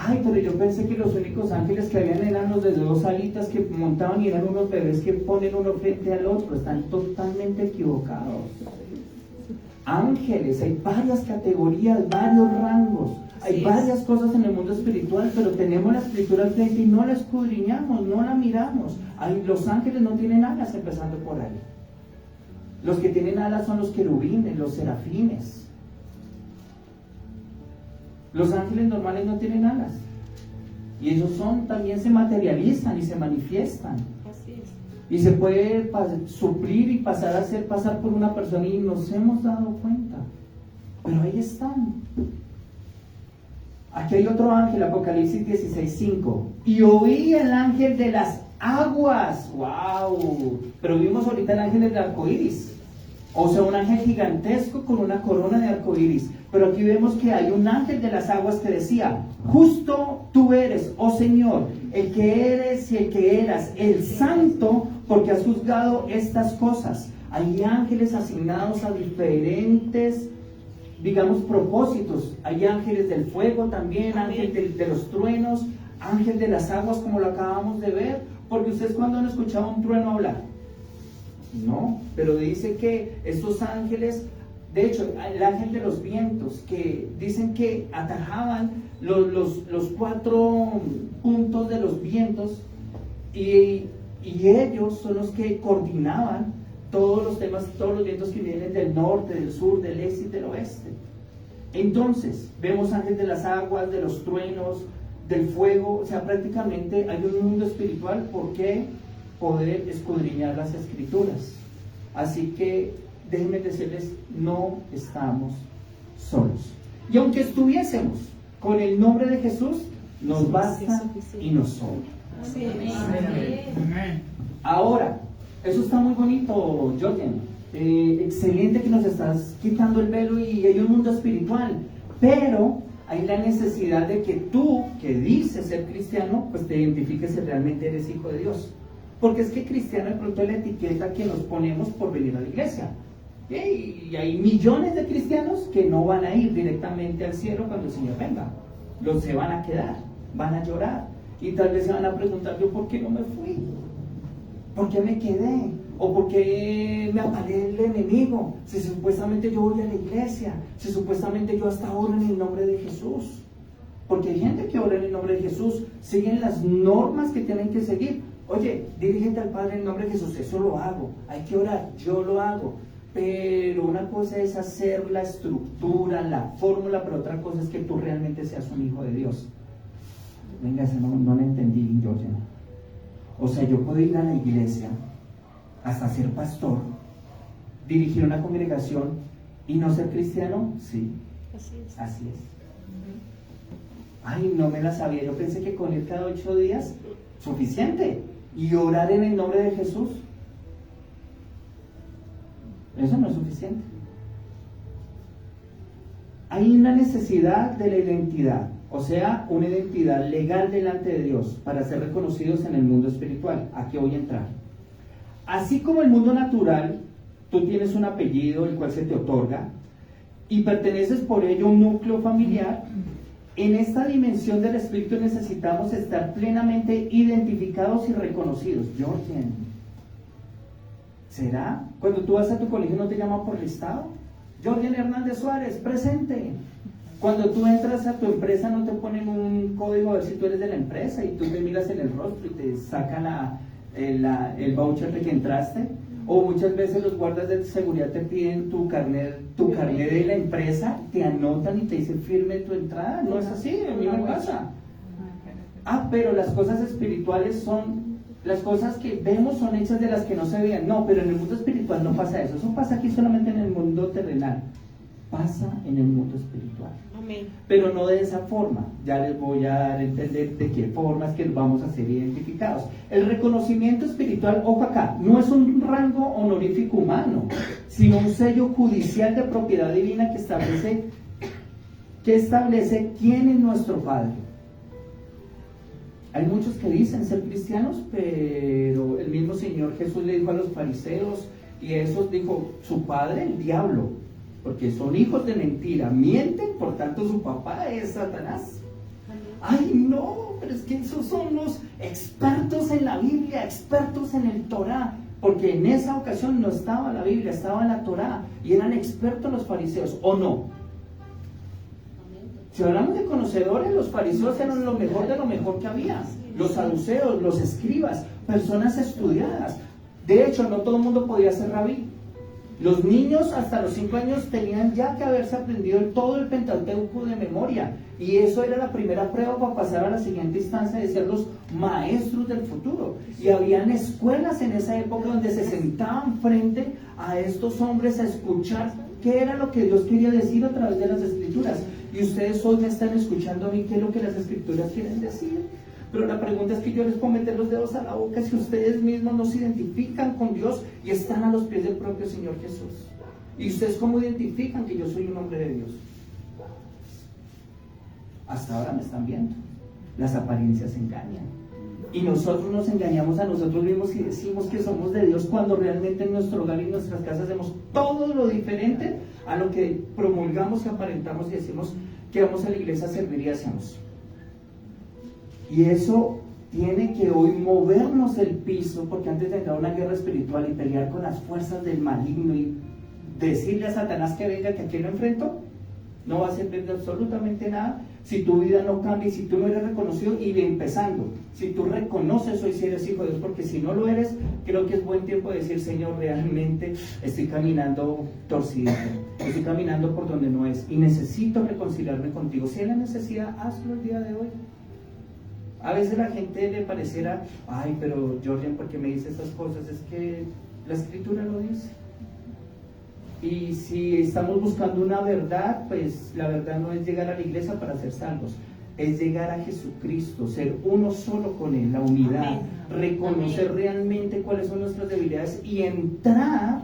Ay, pero yo pensé que los únicos ángeles que habían eran los de 2 alitas que montaban y eran unos bebés que ponen uno frente al otro. Están totalmente equivocados. Ángeles, hay varias categorías, varios rangos. Hay varias cosas en el mundo espiritual, pero tenemos la escritura al frente y no la escudriñamos, no la miramos. Los ángeles no tienen alas, empezando por ahí. Los que tienen alas son los querubines, los serafines. Los ángeles normales no tienen alas. Y ellos también se materializan y se manifiestan. Así es. Y se puede suplir y pasar por una persona y nos hemos dado cuenta. Pero ahí están. Aquí hay otro ángel, Apocalipsis 16:5. Y oí el ángel de las aguas. ¡Wow! Pero vimos ahorita el ángel del arco iris. O sea, un ángel gigantesco con una corona de arco iris. Pero aquí vemos que hay un ángel de las aguas que decía: justo tú eres, oh Señor, el que eres y el que eras, el santo, porque has juzgado estas cosas. Hay ángeles asignados a diferentes, digamos, propósitos. Hay ángeles del fuego también, ángel de los truenos, ángel de las aguas, como lo acabamos de ver. Porque ustedes, ¿cuándo han escuchado un trueno hablar? No, pero dice que estos ángeles, de hecho, el ángel de los vientos, que dicen que atajaban los 4 puntos de los vientos, y ellos son los que coordinaban todos los temas, todos los vientos que vienen del norte, del sur, del este y del oeste. Entonces, vemos ángeles de las aguas, de los truenos, del fuego. O sea, prácticamente hay un mundo espiritual. ¿Por qué? Poder escudriñar las escrituras. Así que déjenme decirles, no estamos solos. Y aunque estuviésemos con el nombre de Jesús, nos basta y nos sobra. Así es. Ahora, eso está muy bonito, Jordan. Excelente que nos estás quitando el velo y hay un mundo espiritual. Pero hay la necesidad de que tú, que dices ser cristiano, pues te identifiques si realmente eres hijo de Dios. Porque es que cristiano de pronto es la etiqueta que nos ponemos por venir a la iglesia. Y hay millones de cristianos que no van a ir directamente al cielo cuando el Señor venga. Los se van a quedar, van a llorar. Y tal vez se van a preguntar: ¿yo por qué no me fui? ¿Por qué me quedé? ¿O por qué me apalé el enemigo? Si supuestamente yo voy a la iglesia, si supuestamente yo hasta oro en el nombre de Jesús. Porque hay gente que ora en el nombre de Jesús, siguen las normas que tienen que seguir. Oye, dirígete al Padre en el nombre de Jesús, eso lo hago. Hay que orar, yo lo hago. Pero una cosa es hacer la estructura, la fórmula, pero otra cosa es que tú realmente seas un hijo de Dios. Venga, esa no la entendí yo ya. O sea, yo puedo ir a la iglesia, hasta ser pastor, dirigir una congregación y no ser cristiano. Sí, así es. Ay, no me la sabía. Yo pensé que con ir cada 8 días, suficiente. Y orar en el nombre de Jesús, eso no es suficiente. Hay una necesidad de la identidad, o sea, una identidad legal delante de Dios para ser reconocidos en el mundo espiritual. ¿A qué voy a entrar? Así como el mundo natural, tú tienes un apellido el cual se te otorga y perteneces por ello a un núcleo familiar. En esta dimensión del espíritu necesitamos estar plenamente identificados y reconocidos. Jorgen, ¿será? Cuando tú vas a tu colegio no te llaman por listado. Jorgen Hernández Suárez, presente. Cuando tú entras a tu empresa no te ponen un código a ver si tú eres de la empresa y tú te miras en el rostro y te sacan el voucher de que entraste. O muchas veces los guardas de seguridad te piden tu carnet de la empresa, te anotan y te dicen firme tu entrada. No es así, a mí me pasa. Pero las cosas espirituales son, las cosas que vemos son hechas de las que no se veían. No, pero en el mundo espiritual no pasa eso. Eso pasa aquí solamente en el mundo terrenal. Pasa en el mundo espiritual. Amén. Pero no de esa forma. Ya les voy a dar a entender de qué forma es que vamos a ser identificados. El reconocimiento espiritual, ojo acá, no es un rango honorífico humano, sino un sello judicial de propiedad divina que establece quién es nuestro Padre. Hay muchos que dicen ser cristianos, pero el mismo Señor Jesús le dijo a los fariseos y a esos dijo: su padre el diablo, porque son hijos de mentira, mienten, por tanto su papá es Satanás. ay no, pero es que esos son los expertos en la Biblia, expertos en el Torá, porque en esa ocasión no estaba la Biblia, estaba la Torá, y eran expertos los fariseos, ¿o no? Si hablamos de conocedores, los fariseos eran lo mejor de lo mejor que había, los saduceos, los escribas, personas estudiadas. De hecho, no todo el mundo podía ser rabí. Los niños hasta los 5 años tenían ya que haberse aprendido todo el Pentateuco de memoria, y eso era la primera prueba para pasar a la siguiente instancia de ser los maestros del futuro. Y habían escuelas en esa época donde se sentaban frente a estos hombres a escuchar qué era lo que Dios quería decir a través de las Escrituras. Y ustedes hoy me están escuchando a mí qué es lo que las Escrituras quieren decir. Pero la pregunta es que yo les puedo meter los dedos a la boca si ustedes mismos no se identifican con Dios y están a los pies del propio Señor Jesús. ¿Y ustedes cómo identifican que yo soy un hombre de Dios? Hasta ahora me están viendo. Las apariencias engañan. Y nosotros nos engañamos a nosotros mismos y decimos que somos de Dios cuando realmente en nuestro hogar y en nuestras casas hacemos todo lo diferente a lo que promulgamos y aparentamos y decimos que vamos a la iglesia a servir y hacemos. Y eso tiene que hoy movernos el piso, porque antes de entrar a una guerra espiritual y pelear con las fuerzas del maligno y decirle a Satanás que venga, que aquí lo enfrento, no va a servir de absolutamente nada si tu vida no cambia y si tú no eres reconocido. Y empezando, si tú reconoces hoy si eres hijo de Dios, porque si no lo eres, creo que es buen tiempo de decir: Señor, realmente estoy caminando torcido, estoy caminando por donde no es y necesito reconciliarme contigo. Si hay la necesidad, hazlo el día de hoy. A veces la gente le pareciera: ay, pero Jordan, ¿por qué me dice esas cosas? Es que la Escritura lo dice. Y si estamos buscando una verdad, pues la verdad no es llegar a la iglesia para ser salvos, es llegar a Jesucristo, ser uno solo con Él, la unidad. Amén. Reconocer realmente cuáles son nuestras debilidades y entrar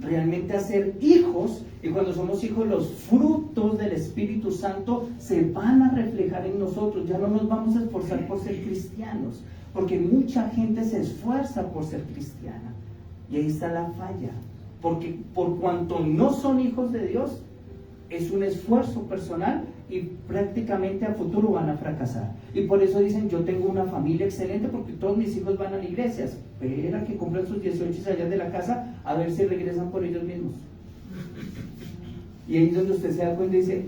realmente a ser hijos. Y cuando somos hijos, los frutos del Espíritu Santo se van a reflejar en nosotros. Ya no nos vamos a esforzar por ser cristianos, porque mucha gente se esfuerza por ser cristiana, y ahí está la falla, porque por cuanto no son hijos de Dios, es un esfuerzo personal y prácticamente a futuro van a fracasar. Y por eso dicen: yo tengo una familia excelente porque todos mis hijos van a la iglesia. Espera que cumplan sus 18 y salgan de la casa a ver si regresan por ellos mismos. Y ahí es donde usted se da cuenta y dice: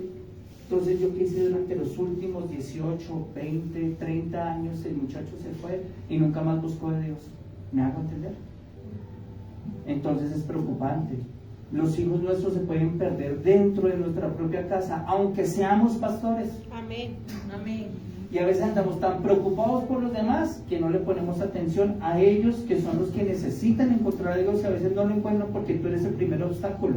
entonces yo qué hice durante los últimos 18, 20, 30 años. El muchacho se fue y nunca más buscó de Dios. ¿Me hago entender? Entonces es preocupante. Los hijos nuestros se pueden perder dentro de nuestra propia casa, aunque seamos pastores. Amén. Amén. Y a veces andamos tan preocupados por los demás que no le ponemos atención a ellos, que son los que necesitan encontrar a Dios, y a veces no lo encuentran porque tú eres el primer obstáculo.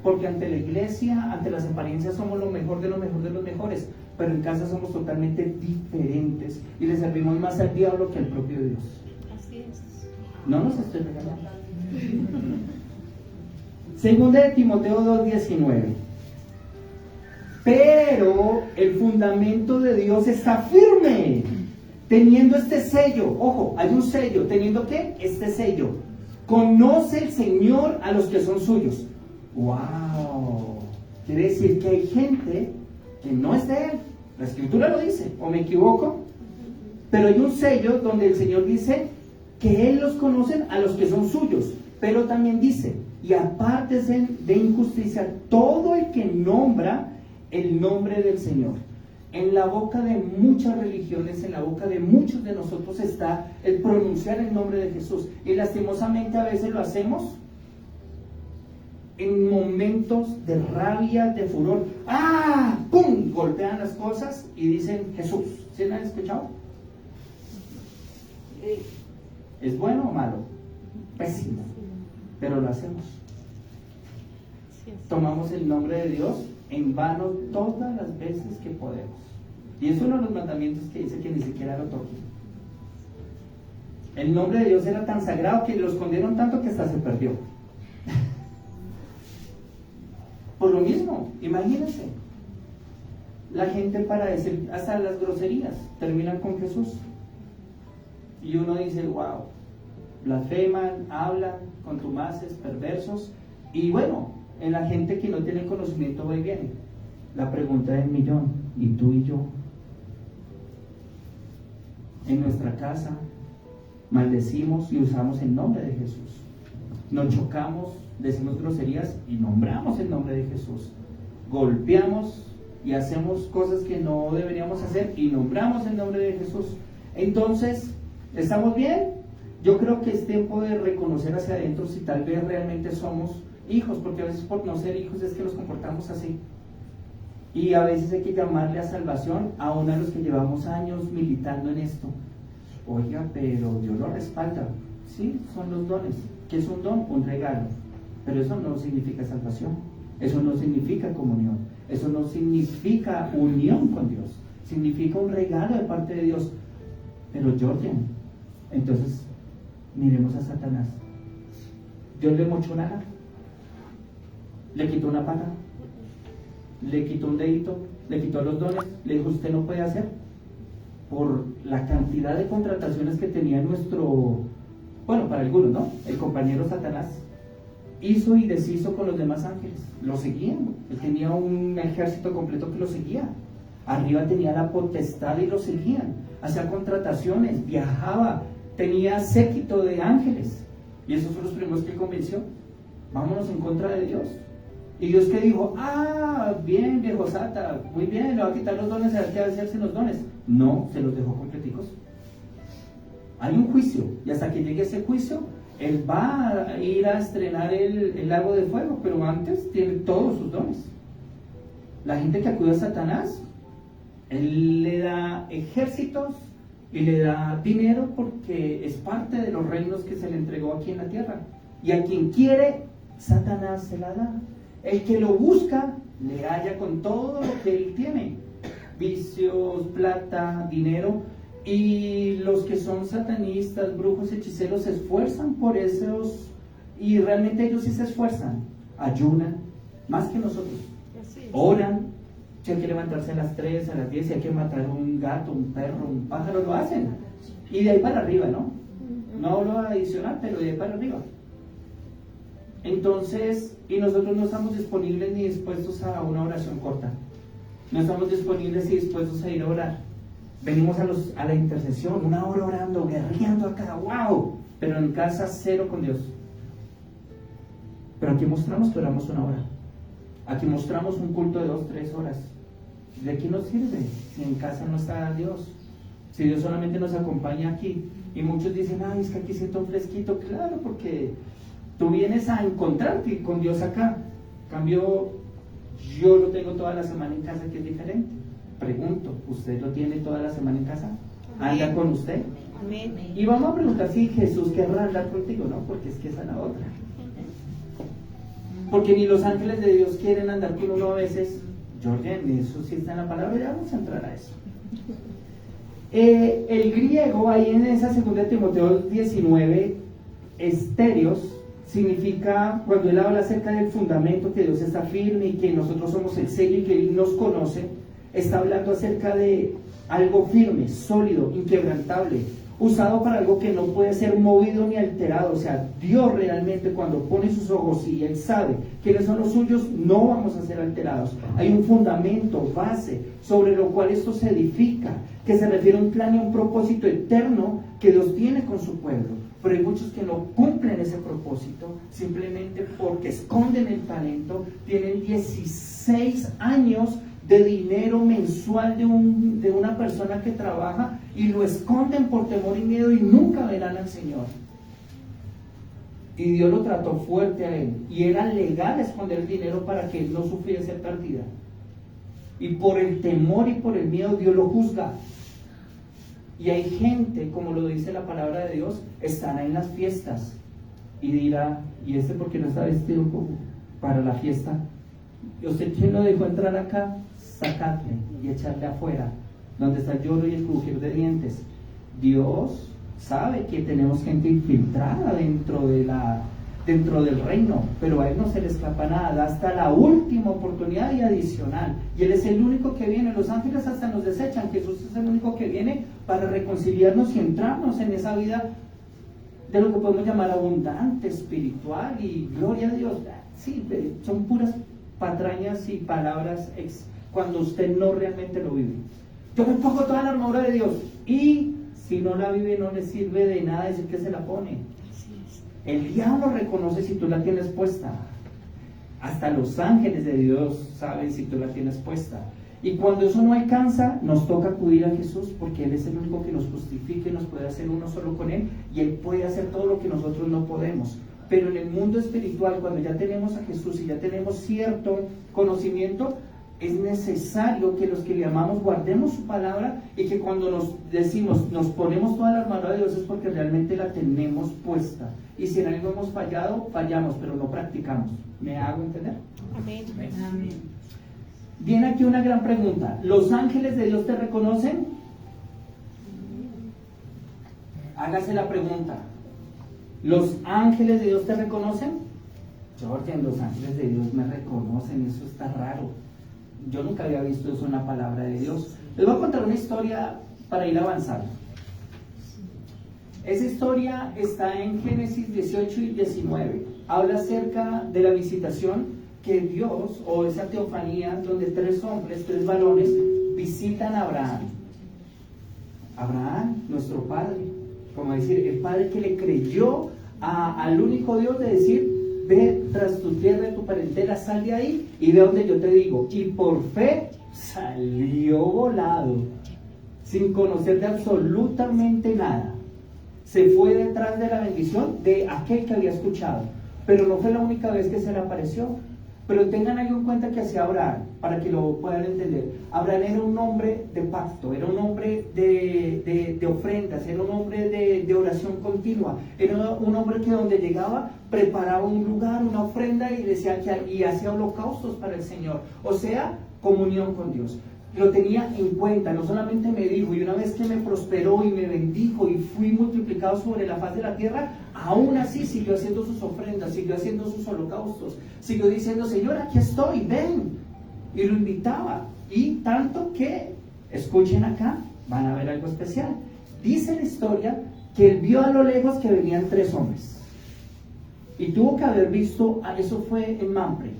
Porque ante la iglesia, ante las apariencias, somos lo mejor de lo mejor de los mejores, pero en casa somos totalmente diferentes y le servimos más al diablo que al propio Dios. Así es. No nos estoy regalando. Segunda de Timoteo 2:19. Pero el fundamento de Dios está firme, teniendo este sello. Ojo, hay un sello. ¿Teniendo qué? Este sello. Conoce el Señor a los que son suyos. ¡Wow! Quiere decir que hay gente que no es de Él. La Escritura lo dice, ¿o me equivoco? Pero hay un sello donde el Señor dice que Él los conoce a los que son suyos. Pero también dice: y apártense de injusticia todo el que nombra el nombre del Señor. En la boca de muchas religiones, en la boca de muchos de nosotros está el pronunciar el nombre de Jesús. Y lastimosamente a veces lo hacemos en momentos de rabia, de furor. ¡Ah! ¡Pum! Golpean las cosas y dicen Jesús. ¿Sí lo han escuchado? ¿Es bueno o malo? Pésimo. Pero lo hacemos. Tomamos el nombre de Dios en vano todas las veces que podemos. Y es uno de los mandamientos que dice que ni siquiera lo toquen. El nombre de Dios era tan sagrado que lo escondieron tanto que hasta se perdió. Por lo mismo, imagínense, la gente, para decir hasta las groserías, terminan con Jesús. Y uno dice: wow, blasfeman, hablan, contumaces, perversos. Y bueno, en la gente que no tiene conocimiento va y viene. La pregunta del millón: ¿y tú y yo? en nuestra casa, maldecimos y usamos el nombre de Jesús. Nos chocamos, decimos groserías y nombramos el nombre de Jesús. Golpeamos y hacemos cosas que no deberíamos hacer y nombramos el nombre de Jesús. Entonces, ¿estamos bien? Yo creo que es tiempo de reconocer hacia adentro si tal vez realmente somos hijos, porque a veces por no ser hijos es que nos comportamos así. Y a veces hay que llamarle a salvación a uno de los que llevamos años militando en esto. Oiga, pero Dios lo respalda. Sí, son los dones. ¿Qué es un don? Un regalo. Pero eso no significa salvación. Eso no significa comunión. Eso no significa unión con Dios. Significa un regalo de parte de Dios. Pero Jordan, entonces miremos a Satanás. Dios le mochó una cara, le quitó una pata, le quitó un dedito, le quitó los dones, le dijo: usted no puede hacer, por la cantidad de contrataciones que tenía nuestro, bueno, para algunos, ¿no? El compañero Satanás hizo y deshizo con los demás ángeles, lo seguían, él tenía un ejército completo que lo seguía, arriba tenía la potestad y lo seguían, hacía contrataciones, viajaba, tenía séquito de ángeles, y esos fueron los primeros que convenció. Vámonos en contra de Dios. Y Dios que dijo: ah, bien, viejo Sata, muy bien, le va a quitar los dones, a ver qué va a hacerse los dones. No, se los dejó completicos. Hay un juicio, y hasta que llegue ese juicio, él va a ir a estrenar el lago de fuego, pero antes tiene todos sus dones. La gente que acude a Satanás, él le da ejércitos y le da dinero porque es parte de los reinos que se le entregó aquí en la tierra. Y a quien quiere, Satanás se la da. El que lo busca, le halla con todo lo que él tiene: vicios, plata, dinero. Y los que son satanistas, brujos, hechiceros, se esfuerzan por esos, y realmente ellos sí se esfuerzan, ayunan, más que nosotros, oran. Si hay que levantarse a las 3, a las 10, si hay que matar un gato, un perro, un pájaro, lo hacen. Y de ahí para arriba, ¿no? No lo adicional, pero de ahí para arriba. Entonces, y nosotros no estamos disponibles ni dispuestos a una oración corta. No estamos disponibles y dispuestos a ir a orar. Venimos a la intercesión, una hora orando, guerreando acá, wow. Pero en casa cero con Dios. Pero aquí mostramos que oramos una hora. Aquí mostramos un culto de 2, 3 horas. ¿De qué nos sirve si en casa no está Dios? Si Dios solamente nos acompaña aquí. Y muchos dicen: ay, es que aquí siento un fresquito. Claro, porque tú vienes a encontrarte con Dios acá. En cambio, yo lo tengo toda la semana en casa, que es diferente. Pregunto, ¿usted lo tiene toda la semana en casa? ¿Anda con usted? Amén. Y vamos a preguntar si Jesús querrá andar contigo, ¿no? Porque es que esa es la otra. Porque ni los ángeles de Dios quieren andar con uno a veces. Jordan, eso sí está en la palabra, ya vamos a entrar a eso. El griego, ahí en esa 2 Timoteo 19, esterios, significa, cuando él habla acerca del fundamento, que Dios está firme y que nosotros somos el sello y que Él nos conoce, está hablando acerca de algo firme, sólido, inquebrantable, usado para algo que no puede ser movido ni alterado. O sea, Dios realmente, cuando pone sus ojos y Él sabe quiénes son los suyos, no vamos a ser alterados. Hay un fundamento, base, sobre lo cual esto se edifica, que se refiere a un plan y a un propósito eterno que Dios tiene con su pueblo. Pero hay muchos que no cumplen ese propósito simplemente porque esconden el talento. Tienen 16 años de dinero mensual de una persona que trabaja y lo esconden por temor y miedo y nunca verán al Señor. Y Dios lo trató fuerte a él, y era legal esconder el dinero para que él no sufriese pérdida. Y por el temor y por el miedo Dios lo juzga. Y hay gente, como lo dice la palabra de Dios, estará en las fiestas y dirá: ¿y este por qué no está vestido para la fiesta? ¿Y usted quién lo dejó entrar acá? Sacarle y echarle afuera, donde está el lloro y el crujir de dientes. Dios sabe que tenemos gente infiltrada dentro del reino, pero a Él no se le escapa nada, da hasta la última oportunidad y adicional. Y Él es el único que viene. Los ángeles hasta nos desechan. Jesús es el único que viene para reconciliarnos y entrarnos en esa vida de lo que podemos llamar abundante, espiritual, y gloria a Dios. Sí, son puras patrañas y palabras cuando usted no realmente lo vive. Yo me pongo toda la armadura de Dios y Si no la vive, no le sirve de nada decir que se la pone. El diablo reconoce si tú la tienes puesta. Hasta los ángeles de Dios saben si tú la tienes puesta. Y cuando eso no alcanza, nos toca acudir a Jesús, porque Él es el único que nos justifica y nos puede hacer uno solo con Él, y Él puede hacer todo lo que nosotros no podemos. Pero en el mundo espiritual, cuando ya tenemos a Jesús y ya tenemos cierto conocimiento, es necesario que los que le amamos guardemos su palabra, y que cuando nos decimos, nos ponemos toda la armadura de Dios, es porque realmente la tenemos puesta. Y si en algo hemos fallado, fallamos, pero no practicamos. ¿Me hago entender? Amén. Amén. Viene aquí una gran pregunta. ¿Los ángeles de Dios te reconocen? Hágase la pregunta. ¿Los ángeles de Dios te reconocen? Jorge, los ángeles de Dios me reconocen, eso está raro. Yo nunca había visto eso en la palabra de Dios. Les voy a contar una historia para ir avanzando. Esa historia está en Génesis 18 y 19. Habla acerca de la visitación que Dios, o esa teofanía, donde 3 hombres, 3 varones, visitan a Abraham. Abraham, nuestro padre, como decir, el padre que le creyó al único Dios, de decir, ve tras tu tierra y tu parentela, sal de ahí y ve donde yo te digo. Y por fe salió volado, sin conocer de absolutamente nada. Se fue detrás de la bendición de aquel que había escuchado, pero no fue la única vez que se le apareció. Pero tengan algo en cuenta que hacía Abraham, para que lo puedan entender. Abraham era un hombre de pacto, era un hombre de ofrendas, era un hombre de oración continua, era un hombre que donde llegaba preparaba un lugar, una ofrenda, y decía y hacía holocaustos para el Señor, o sea, comunión con Dios. Lo tenía en cuenta, no solamente me dijo, y una vez que me prosperó y me bendijo y fui multiplicado sobre la faz de la tierra, aún así siguió haciendo sus ofrendas, siguió haciendo sus holocaustos, siguió diciendo, Señor, aquí estoy, ven, y lo invitaba, y tanto que, escuchen acá, van a ver algo especial. Dice la historia que él vio a lo lejos que venían 3 hombres, y tuvo que haber visto, eso fue en Mamre,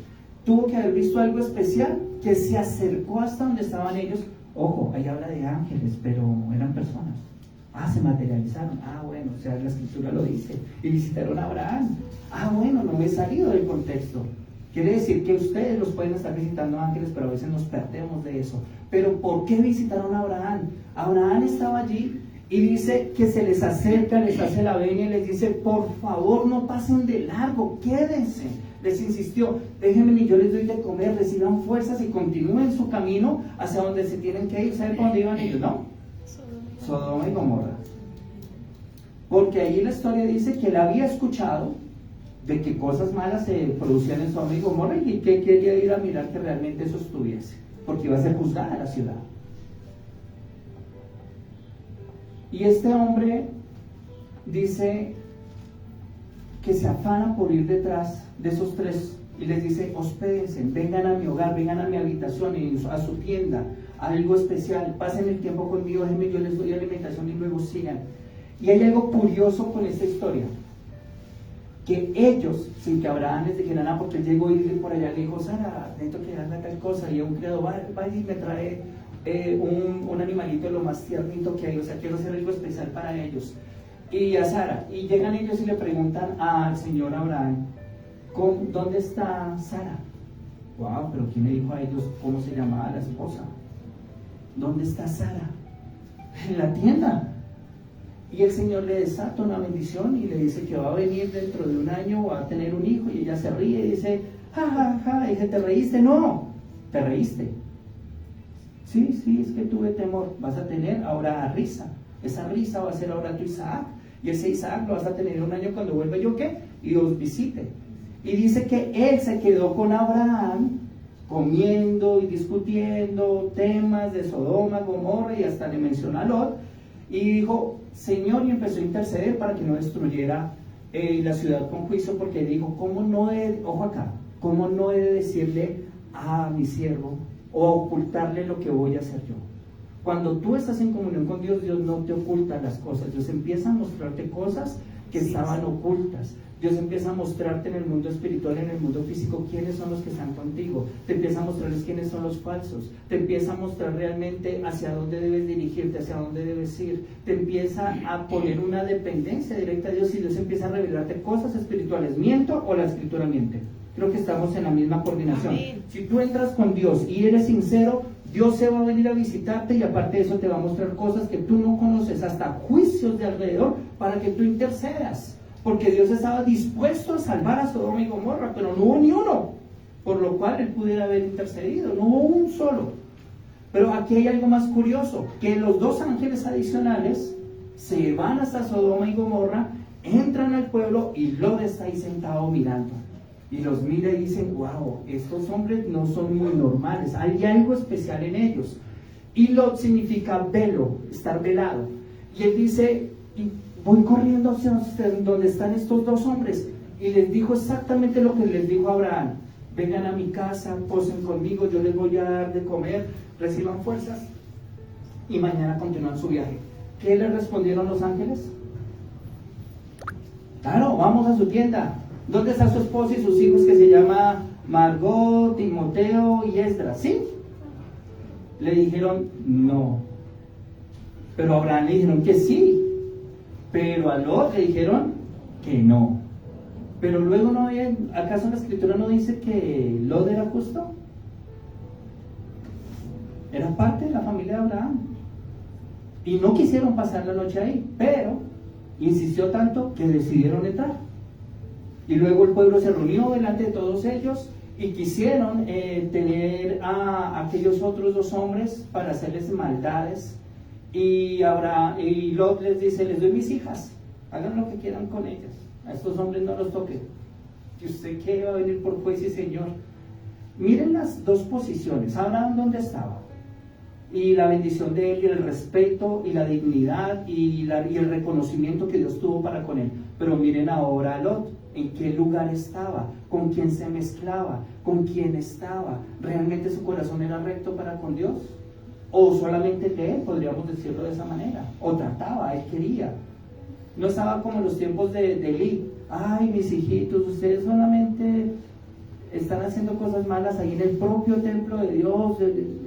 tuvo que haber visto algo especial, que se acercó hasta donde estaban ellos. Ojo, ahí habla de ángeles, pero eran personas. Se materializaron. Bueno, o sea, la escritura lo dice. Y visitaron a Abraham. Bueno, no me he salido del contexto. Quiere decir que ustedes los pueden estar visitando ángeles, pero a veces nos perdemos de eso. Pero ¿por qué visitaron a Abraham? Abraham estaba allí y dice que se les acerca, les hace la venia y les dice, por favor, no pasen de largo, quédense. Les insistió, déjenme y yo les doy de comer, reciban fuerzas y continúen su camino hacia donde se tienen que ir. ¿Saben por dónde iban ellos? ¿No? Sodoma y Gomorra. Porque ahí la historia dice que él había escuchado de que cosas malas se producían en Sodoma y Gomorra, y que quería ir a mirar que realmente eso estuviese, porque iba a ser juzgada la ciudad. Y este hombre dice que se afana por ir detrás de esos 3 y les dice, hospédense, vengan a mi hogar, vengan a mi habitación, a su tienda, algo especial, pasen el tiempo conmigo, déjenme, yo les doy alimentación y luego sigan. Y hay algo curioso con esta historia, que ellos, sin que Abraham les dijera nada, porque él llegó y por allá le dijo, Sara, necesito que haga tal cosa, y un criado vaya y me trae un animalito de lo más tiernito que hay, o sea, quiero hacer algo especial para ellos. Y a Sara, y llegan ellos y le preguntan al señor Abraham, ¿dónde está Sara? Wow, pero ¿quién le dijo a ellos cómo se llamaba la esposa? ¿Dónde está Sara? En la tienda. Y el Señor le desata una bendición y le dice que va a venir dentro de un año, va a tener un hijo, y ella se ríe y dice, ja, dije, ¿te reíste? No, te reíste. Sí, es que tuve temor. Vas a tener ahora risa. Esa risa va a ser ahora tu Isaac. Y ese Isaac lo vas a tener un año cuando vuelva yo, ¿qué? Y os visite. Y dice que él se quedó con Abraham comiendo y discutiendo temas de Sodoma, Gomorra, y hasta le mencionó a Lot. Y dijo, Señor, y empezó a interceder para que no destruyera la ciudad con juicio, porque dijo, ¿cómo no he de decirle a mi siervo o ocultarle lo que voy a hacer yo? Cuando tú estás en comunión con Dios, Dios no te oculta las cosas. Dios empieza a mostrarte cosas que estaban ocultas. Dios empieza a mostrarte en el mundo espiritual, en el mundo físico, quiénes son los que están contigo. Te empieza a mostrarles quiénes son los falsos. Te empieza a mostrar realmente hacia dónde debes dirigirte, hacia dónde debes ir. Te empieza a poner una dependencia directa a Dios y Dios empieza a revelarte cosas espirituales. ¿Miento o la Escritura miente? Creo que estamos en la misma coordinación. Amén. Si tú entras con Dios y eres sincero, Dios se va a venir a visitarte y aparte de eso te va a mostrar cosas que tú no conoces, hasta juicios de alrededor para que tú intercedas. Porque Dios estaba dispuesto a salvar a Sodoma y Gomorra, pero no hubo ni uno, por lo cual Él pudiera haber intercedido, no hubo un solo. Pero aquí hay algo más curioso, que los dos ángeles adicionales se van hasta Sodoma y Gomorra, entran al pueblo y Lot está ahí sentado mirando. Y los mira y dicen, wow, estos hombres no son muy normales, hay algo especial en ellos. Y Lot significa velo, estar velado. Y él dice, voy corriendo hacia donde están estos dos hombres. Y les dijo exactamente lo que les dijo a Abraham. Vengan a mi casa, posen conmigo, yo les voy a dar de comer, reciban fuerzas y mañana continúan su viaje. ¿Qué les respondieron los ángeles? Claro, vamos a su tienda. ¿Dónde está su esposo y sus hijos que se llama Margot, Timoteo y Esdras? ¿Sí? Le dijeron no. Pero a Abraham le dijeron que sí. Pero a Lot le dijeron que no. Pero luego no había, ¿acaso la Escritura no dice que Lot era justo? Era parte de la familia de Abraham. Y no quisieron pasar la noche ahí, pero insistió tanto que decidieron entrar. Y luego el pueblo se reunió delante de todos ellos y quisieron tener a aquellos otros dos hombres para hacerles maldades. Y Lot les dice, les doy mis hijas, hagan lo que quieran con ellas, a estos hombres no los toquen. ¿Y usted qué va a venir por juez y señor? Miren las dos posiciones. Abraham, ¿dónde estaba? Y la bendición de él y el respeto y la dignidad y el reconocimiento que Dios tuvo para con él. Pero miren ahora a Lot, ¿en qué lugar estaba? ¿Con quién se mezclaba? ¿Con quién estaba? ¿Realmente su corazón era recto para con Dios? ¿O solamente él, podríamos decirlo de esa manera? ¿O trataba, él quería? No estaba como en los tiempos de Elí. Ay, mis hijitos, ustedes solamente están haciendo cosas malas ahí en el propio templo de Dios.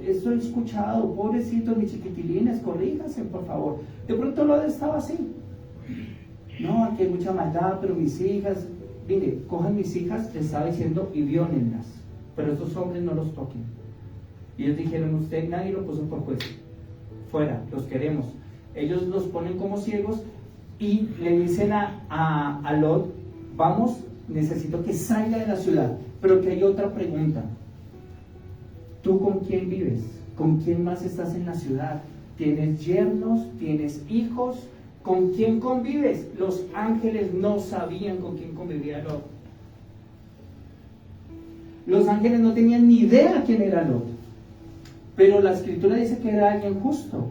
Esto he escuchado, pobrecitos, mis chiquitilines, corríjanse, por favor. De pronto Lot estaba así. No, aquí hay mucha maldad, pero mis hijas, mire, cojan mis hijas, les estaba diciendo, y viólenlas, pero estos hombres no los toquen. Y ellos dijeron, usted, nadie lo puso por juez, fuera, los queremos. Ellos los ponen como ciegos y le dicen a Lot, vamos, necesito que salga de la ciudad. Pero que hay otra pregunta, ¿tú con quién vives? ¿Con quién más estás en la ciudad? ¿Tienes yernos? ¿Tienes hijos? ¿Con quién convives? Los ángeles no sabían con quién convivía Lot. Los ángeles no tenían ni idea quién era Lot. Pero la Escritura dice que era alguien justo.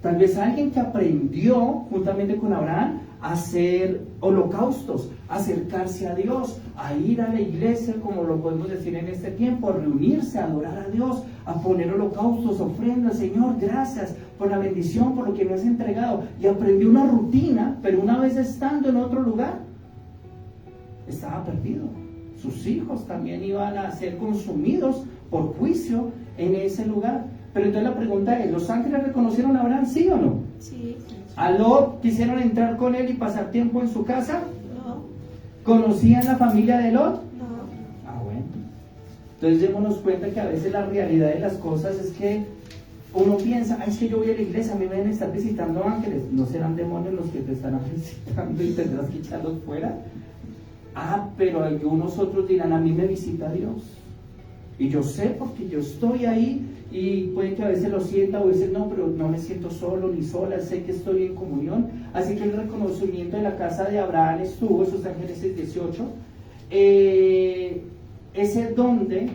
Tal vez alguien que aprendió, juntamente con Abraham, a hacer holocaustos, a acercarse a Dios, a ir a la iglesia, como lo podemos decir en este tiempo, a reunirse, a adorar a Dios, a poner holocaustos, ofrendas. Señor, gracias por la bendición, por lo que me has entregado. Y aprendió una rutina, pero una vez estando en otro lugar, estaba perdido. Sus hijos también iban a ser consumidos por juicio en ese lugar. Pero entonces la pregunta es, ¿los ángeles reconocieron a Abraham, sí o no? Sí. ¿A Lot quisieron entrar con él y pasar tiempo en su casa? No. ¿Conocían la familia de Lot? No. Ah, bueno. Entonces démonos cuenta que a veces la realidad de las cosas es que uno piensa, es que yo voy a la iglesia, a mí me deben estar visitando ángeles. ¿No serán demonios los que te están visitando y tendrás que echarlos fuera? Pero algunos otros dirán, a mí me visita Dios. Y yo sé porque yo estoy ahí. Y puede que a veces lo sienta o a veces no, pero no me siento solo ni sola, sé que estoy en comunión. Así que el reconocimiento de la casa de Abraham estuvo, esos Ángeles 18. Ese donde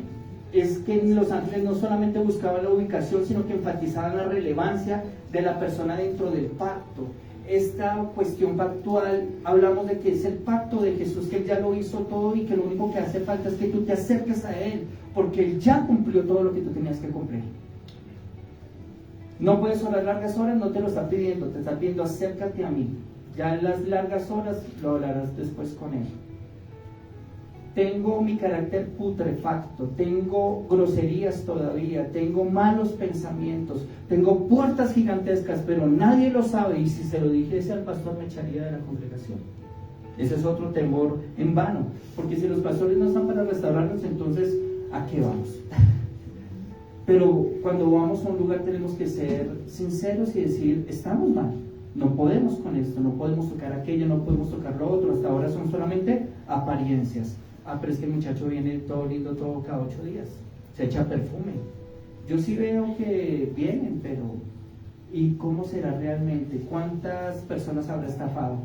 es que los ángeles no solamente buscaban la ubicación, sino que enfatizaban la relevancia de la persona dentro del pacto. Esta cuestión pactual, hablamos de que es el pacto de Jesús, que Él ya lo hizo todo y que lo único que hace falta es que tú te acerques a Él, porque Él ya cumplió todo lo que tú tenías que cumplir. No puedes orar largas horas, no te lo está pidiendo, te está pidiendo acércate a mí. Ya en las largas horas lo hablarás después con Él. tengo mi carácter putrefacto, tengo groserías todavía, tengo malos pensamientos, tengo puertas gigantescas, pero nadie lo sabe, y si se lo dijese al pastor me echaría de la congregación. Ese es otro temor en vano, porque si los pastores no están para restaurarnos, entonces ¿a qué vamos? Pero cuando vamos a un lugar tenemos que ser sinceros y decir, estamos mal, no podemos con esto, no podemos tocar aquello, no podemos tocar lo otro, hasta ahora son solamente apariencias. Pero es que el muchacho viene todo lindo todo cada 8 días, se echa perfume. Yo sí veo que vienen, pero ¿y cómo será realmente? ¿Cuántas personas habrá estafado?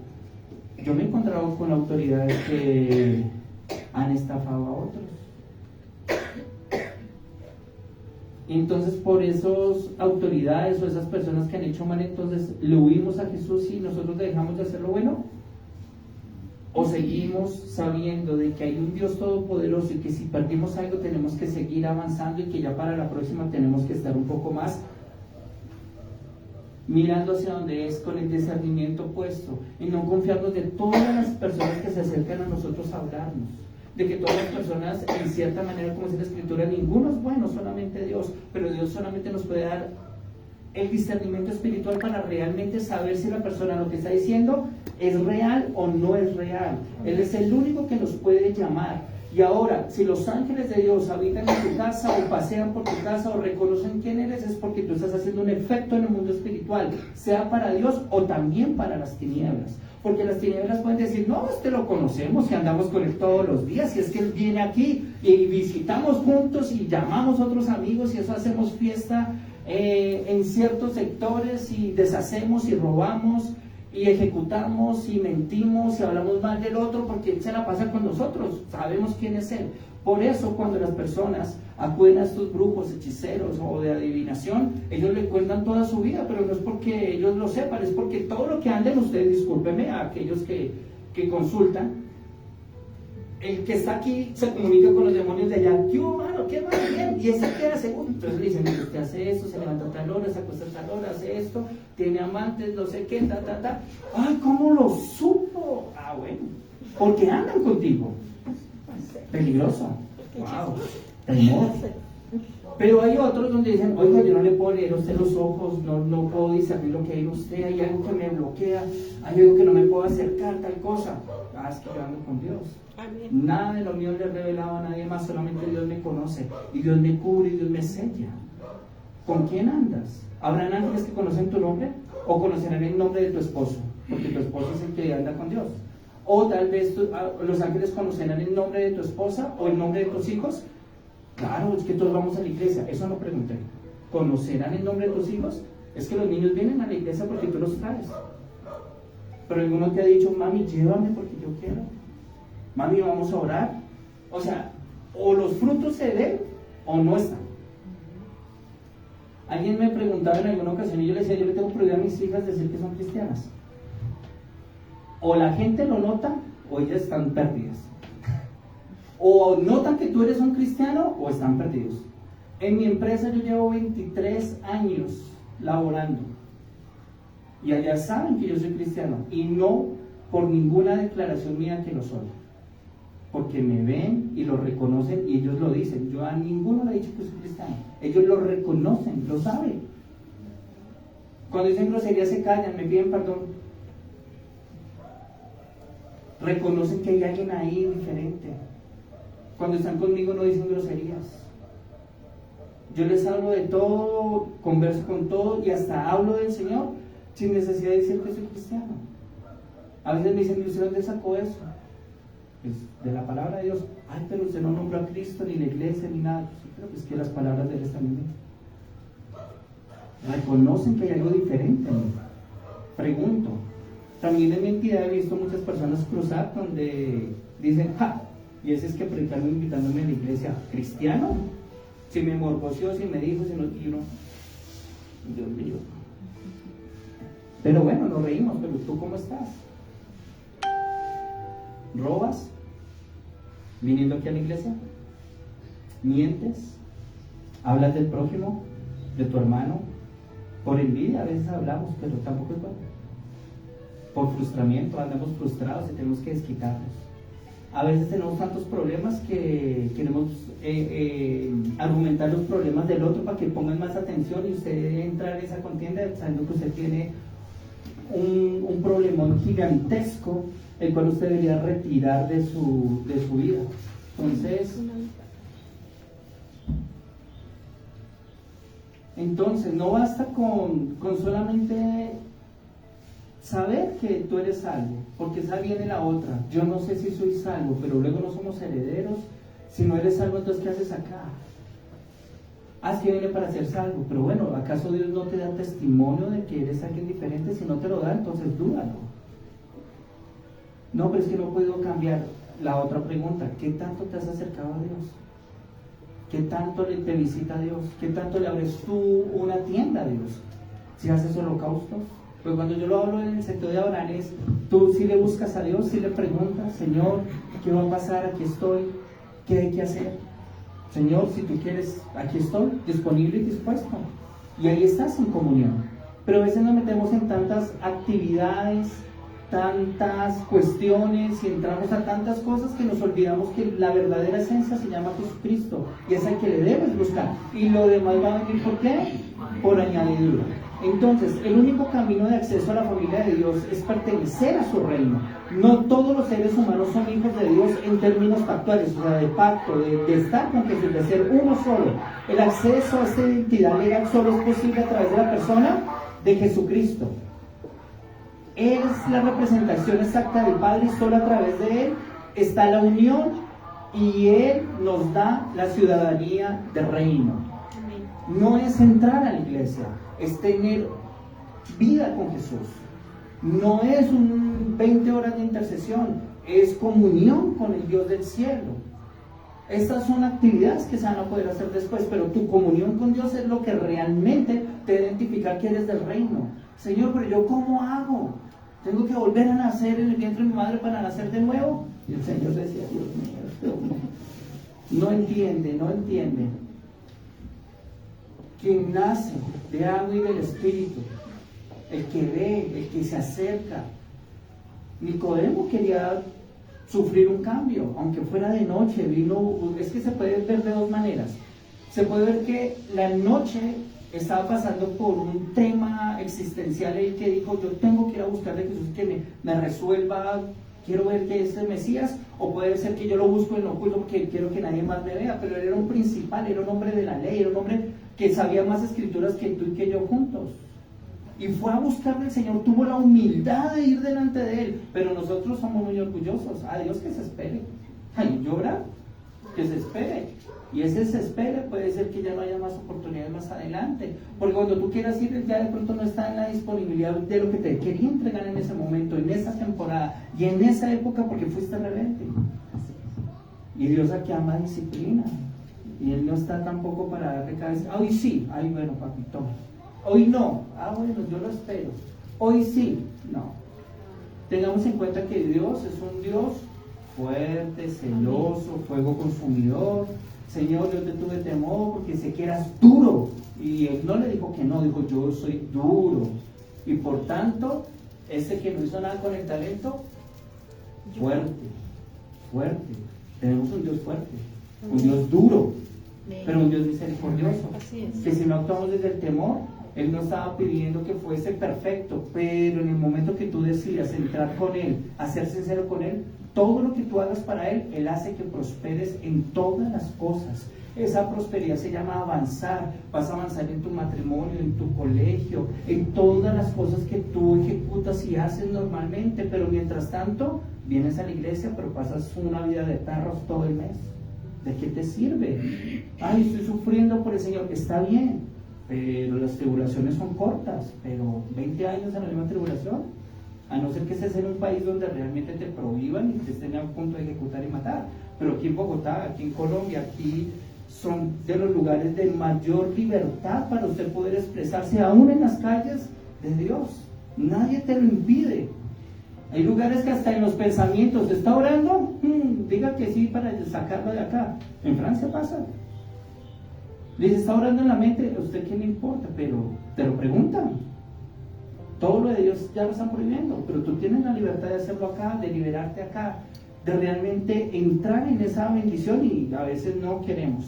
Yo me he encontrado con autoridades que han estafado a otros. Entonces, por esas autoridades o esas personas que han hecho mal, entonces le huimos a Jesús y nosotros dejamos de hacer lo bueno. ¿O seguimos sabiendo de que hay un Dios todopoderoso y que si perdimos algo tenemos que seguir avanzando y que ya para la próxima tenemos que estar un poco más mirando hacia donde es, con el discernimiento puesto, y no confiarnos de todas las personas que se acercan a nosotros a hablarnos, de que todas las personas, en cierta manera, como dice la Escritura, ninguno es bueno, solamente Dios, pero Dios solamente nos puede dar el discernimiento espiritual para realmente saber si la persona lo que está diciendo es real o no es real. Él es el único que nos puede llamar. Y ahora, si los ángeles de Dios habitan en tu casa o pasean por tu casa o reconocen quién eres, es porque tú estás haciendo un efecto en el mundo espiritual, sea para Dios o también para las tinieblas. Porque las tinieblas pueden decir, no, lo conocemos y andamos con él todos los días, y es que él viene aquí y visitamos juntos y llamamos a otros amigos y eso hacemos fiesta en ciertos sectores y deshacemos y robamos y ejecutamos y mentimos y hablamos mal del otro porque él se la pasa con nosotros, sabemos quién es él. Por eso cuando las personas acuden a estos brujos, hechiceros o de adivinación, ellos le cuentan toda su vida, pero no es porque ellos lo sepan, es porque todo lo que anden ustedes, discúlpenme a aquellos que consultan, el que está aquí se comunica con los demonios de allá. ¿Qué hubo, mano? ¿Qué más? Bien. Y ese queda segundo. Entonces le dicen, mire, usted hace esto, se levanta a tal hora, se acuesta a tal hora, hace esto, tiene amantes, no sé qué, ta. Ay, ¿cómo lo supo? Ah, bueno, porque andan contigo. Peligroso. Wow. Temor. Pero hay otros donde dicen, oiga, yo no le puedo leer a usted los ojos, no puedo discernir lo que hay en usted, hay algo que me bloquea, hay algo que no me puedo acercar, tal cosa. Es que yo ando con Dios. Amén. Nada de lo mío le he revelado a nadie más, solamente Dios me conoce, y Dios me cubre y Dios me sella. ¿Con quién andas? ¿Habrán ángeles que conocen tu nombre? ¿O conocerán el nombre de tu esposo? Porque tu esposo es el que anda con Dios. O tal vez los ángeles conocerán el nombre de tu esposa o el nombre de tus hijos. Claro, es que todos vamos a la iglesia, eso no pregunté. ¿Conocerán el nombre de tus hijos? Es que los niños vienen a la iglesia porque tú los traes. Pero alguno te ha dicho, mami, llévame porque yo quiero. Mami, vamos a orar. O sea, o los frutos se ven o no están. Alguien me preguntaba en alguna ocasión y yo le decía, yo le tengo prohibido a mis hijas decir que son cristianas. O la gente lo nota o ellas están perdidas. O notan que tú eres un cristiano o están perdidos. En mi empresa yo llevo 23 años laborando. Y allá saben que yo soy cristiano. Y no por ninguna declaración mía que lo soy. Porque me ven y lo reconocen y ellos lo dicen. Yo a ninguno le he dicho que soy cristiano. Ellos lo reconocen, lo saben. Cuando dicen groserías se callan, me piden perdón. Reconocen que hay alguien ahí diferente. Cuando están conmigo no dicen groserías. Yo les hablo de todo, converso con todo y hasta hablo del Señor sin necesidad de decir que soy cristiano. A veces me dicen, ¿usted dónde sacó eso? Pues de la palabra de Dios. Ay, pero usted no nombró a Cristo, ni la iglesia, ni nada. Sí, pero es que las palabras de Él están en mí. Reconocen que hay algo diferente en mí. Pregunto. También en mi entidad he visto muchas personas cruzar donde dicen, ¡ja! Y ese es que predicaron invitándome a la iglesia. ¿Cristiano? Si me morboció, si me dijo, si no, y uno, Dios mío. Pero bueno, nos reímos, pero ¿tú cómo estás? ¿Robas? ¿Viniendo aquí a la iglesia? ¿Mientes? ¿Hablas del prójimo? ¿De tu hermano? Por envidia a veces hablamos, pero tampoco es bueno. Por frustramiento, andamos frustrados y tenemos que desquitarnos. A veces tenemos tantos problemas que queremos argumentar los problemas del otro para que pongan más atención y usted entra en esa contienda sabiendo que usted tiene un problemón gigantesco el cual usted debería retirar de su vida. Entonces no basta con solamente saber que tú eres salvo, porque esa viene la otra. Yo no sé si soy salvo, pero luego no somos herederos. Si no eres salvo, entonces ¿qué haces acá? Es que viene para ser salvo, pero bueno, ¿acaso Dios no te da testimonio de que eres alguien diferente? Si no te lo da, entonces dúdalo. No, pero es que no he podido cambiar. La otra pregunta, ¿qué tanto te has acercado a Dios? ¿Qué tanto te visita Dios? ¿Qué tanto le abres tú una tienda a Dios? Si haces holocaustos. Pues cuando yo lo hablo en el sentido de Abraham es, tú sí le buscas a Dios, sí le preguntas, Señor, ¿qué va a pasar? Aquí estoy, ¿qué hay que hacer? Señor, si tú quieres, aquí estoy, disponible y dispuesto. Y ahí estás en comunión. Pero a veces nos metemos en tantas actividades, tantas cuestiones y entramos a tantas cosas que nos olvidamos que la verdadera esencia se llama Jesucristo y es el que le debes buscar. Y lo demás va a venir, ¿por qué? Por añadidura. Entonces, el único camino de acceso a la familia de Dios es pertenecer a su reino. No todos los seres humanos son hijos de Dios en términos pactuales, o sea, de pacto, de estar con Jesús, de ser uno solo. El acceso a esta identidad legal solo es posible a través de la persona de Jesucristo. Él es la representación exacta del Padre y solo a través de Él está la unión y Él nos da la ciudadanía del reino. No es entrar a la iglesia, es tener vida con Jesús. No es 20 horas de intercesión, es comunión con el Dios del cielo. Estas son actividades que se van a poder hacer después, pero tu comunión con Dios es lo que realmente te identifica que eres del reino. Señor, pero yo ¿cómo hago? ¿Tengo que volver a nacer en el vientre de mi madre para nacer de nuevo? Y el Señor decía, Dios mío, no entiende. Quien nace de agua y del Espíritu, el que ve, el que se acerca. Nicodemo quería sufrir un cambio, aunque fuera de noche, es que se puede ver de dos maneras. Se puede ver que la noche estaba pasando por un tema existencial y que dijo, yo tengo que ir a buscar de Jesús que me resuelva, quiero ver que es el Mesías, o puede ser que yo lo busco en lo oculto porque quiero que nadie más me vea, pero él era un principal, era un hombre de la ley, era un hombre que sabía más escrituras que tú y que yo juntos. Y fue a buscarle al Señor, tuvo la humildad de ir delante de Él, pero nosotros somos muy orgullosos. A Dios que se espere. Ay, llora, que se espere. Y ese se espere puede ser que ya no haya más oportunidades más adelante. Porque cuando tú quieras ir, ya de pronto no está en la disponibilidad de lo que te quería entregar en ese momento, en esa temporada y en esa época porque fuiste rebelde. Y Dios aquí ama disciplina. Y Él no está tampoco para darle cabeza. Hoy sí, ay bueno papi, toma. Hoy no, bueno, yo lo espero. Hoy sí, no. Tengamos en cuenta que Dios es un Dios fuerte, celoso, fuego consumidor. Señor, yo te tuve temor porque sé que eras duro. Y Él no le dijo que no, dijo yo soy duro. Y por tanto, ese que no hizo nada con el talento, fuerte. Tenemos un Dios fuerte, un Dios duro, pero un Dios misericordioso. Que si no actuamos desde el temor, Él no estaba pidiendo que fuese perfecto, pero en el momento que tú decidas entrar con Él, a ser sincero con Él, todo lo que tú hagas para Él, Él hace que prosperes en todas las cosas. Esa prosperidad se llama avanzar. Vas a avanzar en tu matrimonio, en tu colegio, en todas las cosas que tú ejecutas y haces normalmente, pero mientras tanto, vienes a la iglesia, pero pasas una vida de perros todo el mes. ¿De qué te sirve? Ay, estoy sufriendo por el Señor. Está bien, pero las tribulaciones son cortas, pero 20 años en la misma tribulación, a no ser que estés en un país donde realmente te prohíban y te estén a punto de ejecutar y matar. Pero aquí en Bogotá, aquí en Colombia, aquí son de los lugares de mayor libertad para usted poder expresarse aún en las calles de Dios. Nadie te lo impide. Hay lugares que hasta en los pensamientos, ¿está orando? Diga que sí para sacarlo de acá. En Francia pasa. Le dice, ¿está orando en la mente? ¿A usted qué le importa? Pero te lo preguntan. Todo lo de Dios ya lo están prohibiendo, pero tú tienes la libertad de hacerlo acá, de liberarte acá. de realmente entrar en esa bendición, y a veces no queremos.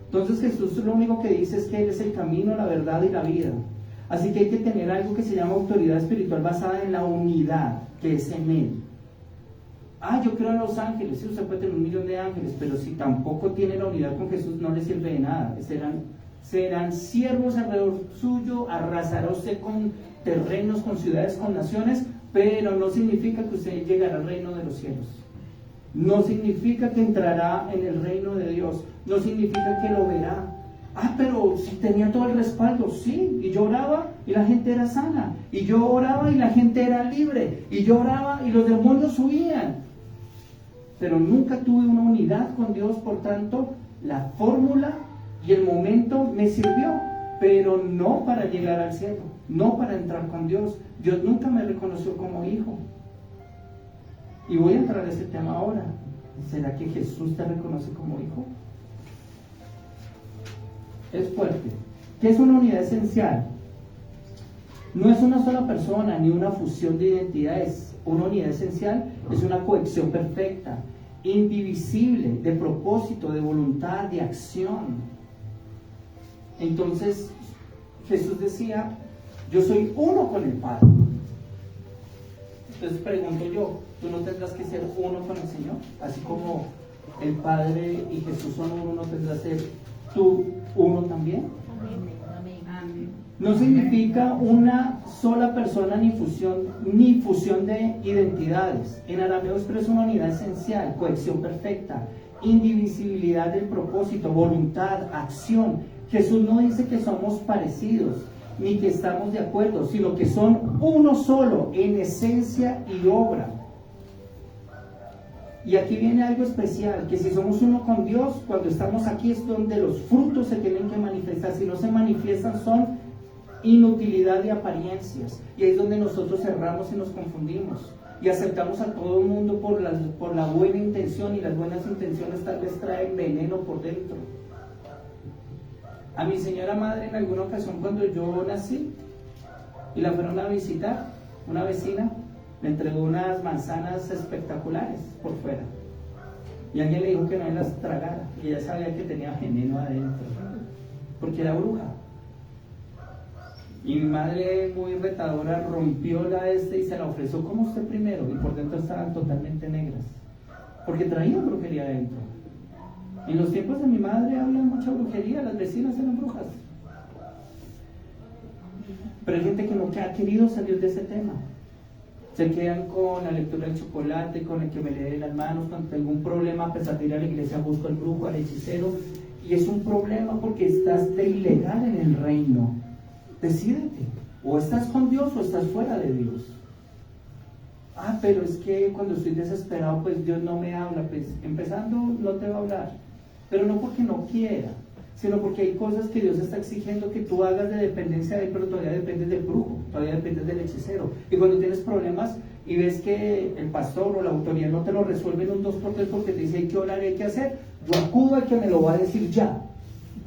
Entonces Jesús lo único que dice es que Él es el camino, la verdad y la vida. Así que hay que tener algo que se llama autoridad espiritual basada en la unidad que es en Él. Yo creo en los ángeles. Sí, usted puede tener 1.000.000 de ángeles, pero si tampoco tiene la unidad con Jesús, no le sirve de nada. Serán siervos alrededor suyo, arrasará usted con terrenos, con ciudades, con naciones, pero no significa que usted llegará al reino de los cielos. No significa que entrará en el reino de Dios. No significa que lo verá. Pero si tenía todo el respaldo, sí, y yo oraba y la gente era sana, y yo oraba y la gente era libre, y yo oraba y los demonios huían. Pero nunca tuve una unidad con Dios, por tanto, la fórmula y el momento me sirvió, pero no para llegar al cielo, no para entrar con Dios. Dios nunca me reconoció como hijo. Y voy a entrar a ese tema ahora. ¿Será que Jesús te reconoce como hijo? Es fuerte. ¿Qué es una unidad esencial? No es una sola persona ni una fusión de identidades. Una unidad esencial es una cohesión perfecta, indivisible, de propósito, de voluntad, de acción. Entonces Jesús decía: yo soy uno con el Padre. Entonces pregunto yo, ¿tú no tendrás que ser uno con el Señor? Así como el Padre y Jesús son uno, ¿no tendrás que ser tú uno también? Amén. No significa una sola persona ni fusión de identidades. En arameo expresa una unidad esencial, cohesión perfecta, indivisibilidad del propósito, voluntad, acción. Jesús no dice que somos parecidos ni que estamos de acuerdo, sino que son uno solo en esencia y obra. Y aquí viene algo especial, que si somos uno con Dios, cuando estamos aquí es donde los frutos se tienen que manifestar. Si no se manifiestan, son inutilidad de apariencias. Y ahí es donde nosotros erramos y nos confundimos. Y aceptamos a todo el mundo por la buena intención, y las buenas intenciones tal vez traen veneno por dentro. A mi señora madre, en alguna ocasión, cuando yo nací y la fueron a visitar, una vecina me entregó unas manzanas espectaculares por fuera, y alguien le dijo que no me las tragara, y ella sabía que tenía veneno adentro porque era bruja. Y mi madre, muy retadora, rompió y se la ofreció como usted primero, y por dentro estaban totalmente negras porque traían brujería adentro. En los tiempos de mi madre hablan mucha brujería, las vecinas eran brujas. Pero hay gente que no ha querido salir de ese tema. Se quedan con la lectura del chocolate, con el que me lee las manos. Cuando tengo un problema, a pesar de ir a la iglesia, busco al brujo, al hechicero. Y es un problema porque estás de ilegal en el reino. Decídete, o estás con Dios o estás fuera de Dios. Pero es que cuando estoy desesperado, pues Dios no me habla. Pues empezando, no te va a hablar. Pero no porque no quiera, sino porque hay cosas que Dios está exigiendo que tú hagas de dependencia de Él, pero todavía dependes del brujo, todavía dependes del hechicero. Y cuando tienes problemas y ves que el pastor o la autoridad no te lo resuelve en un 2x3 porque te dice hay que orar, hay que hacer, yo acudo al que me lo va a decir ya.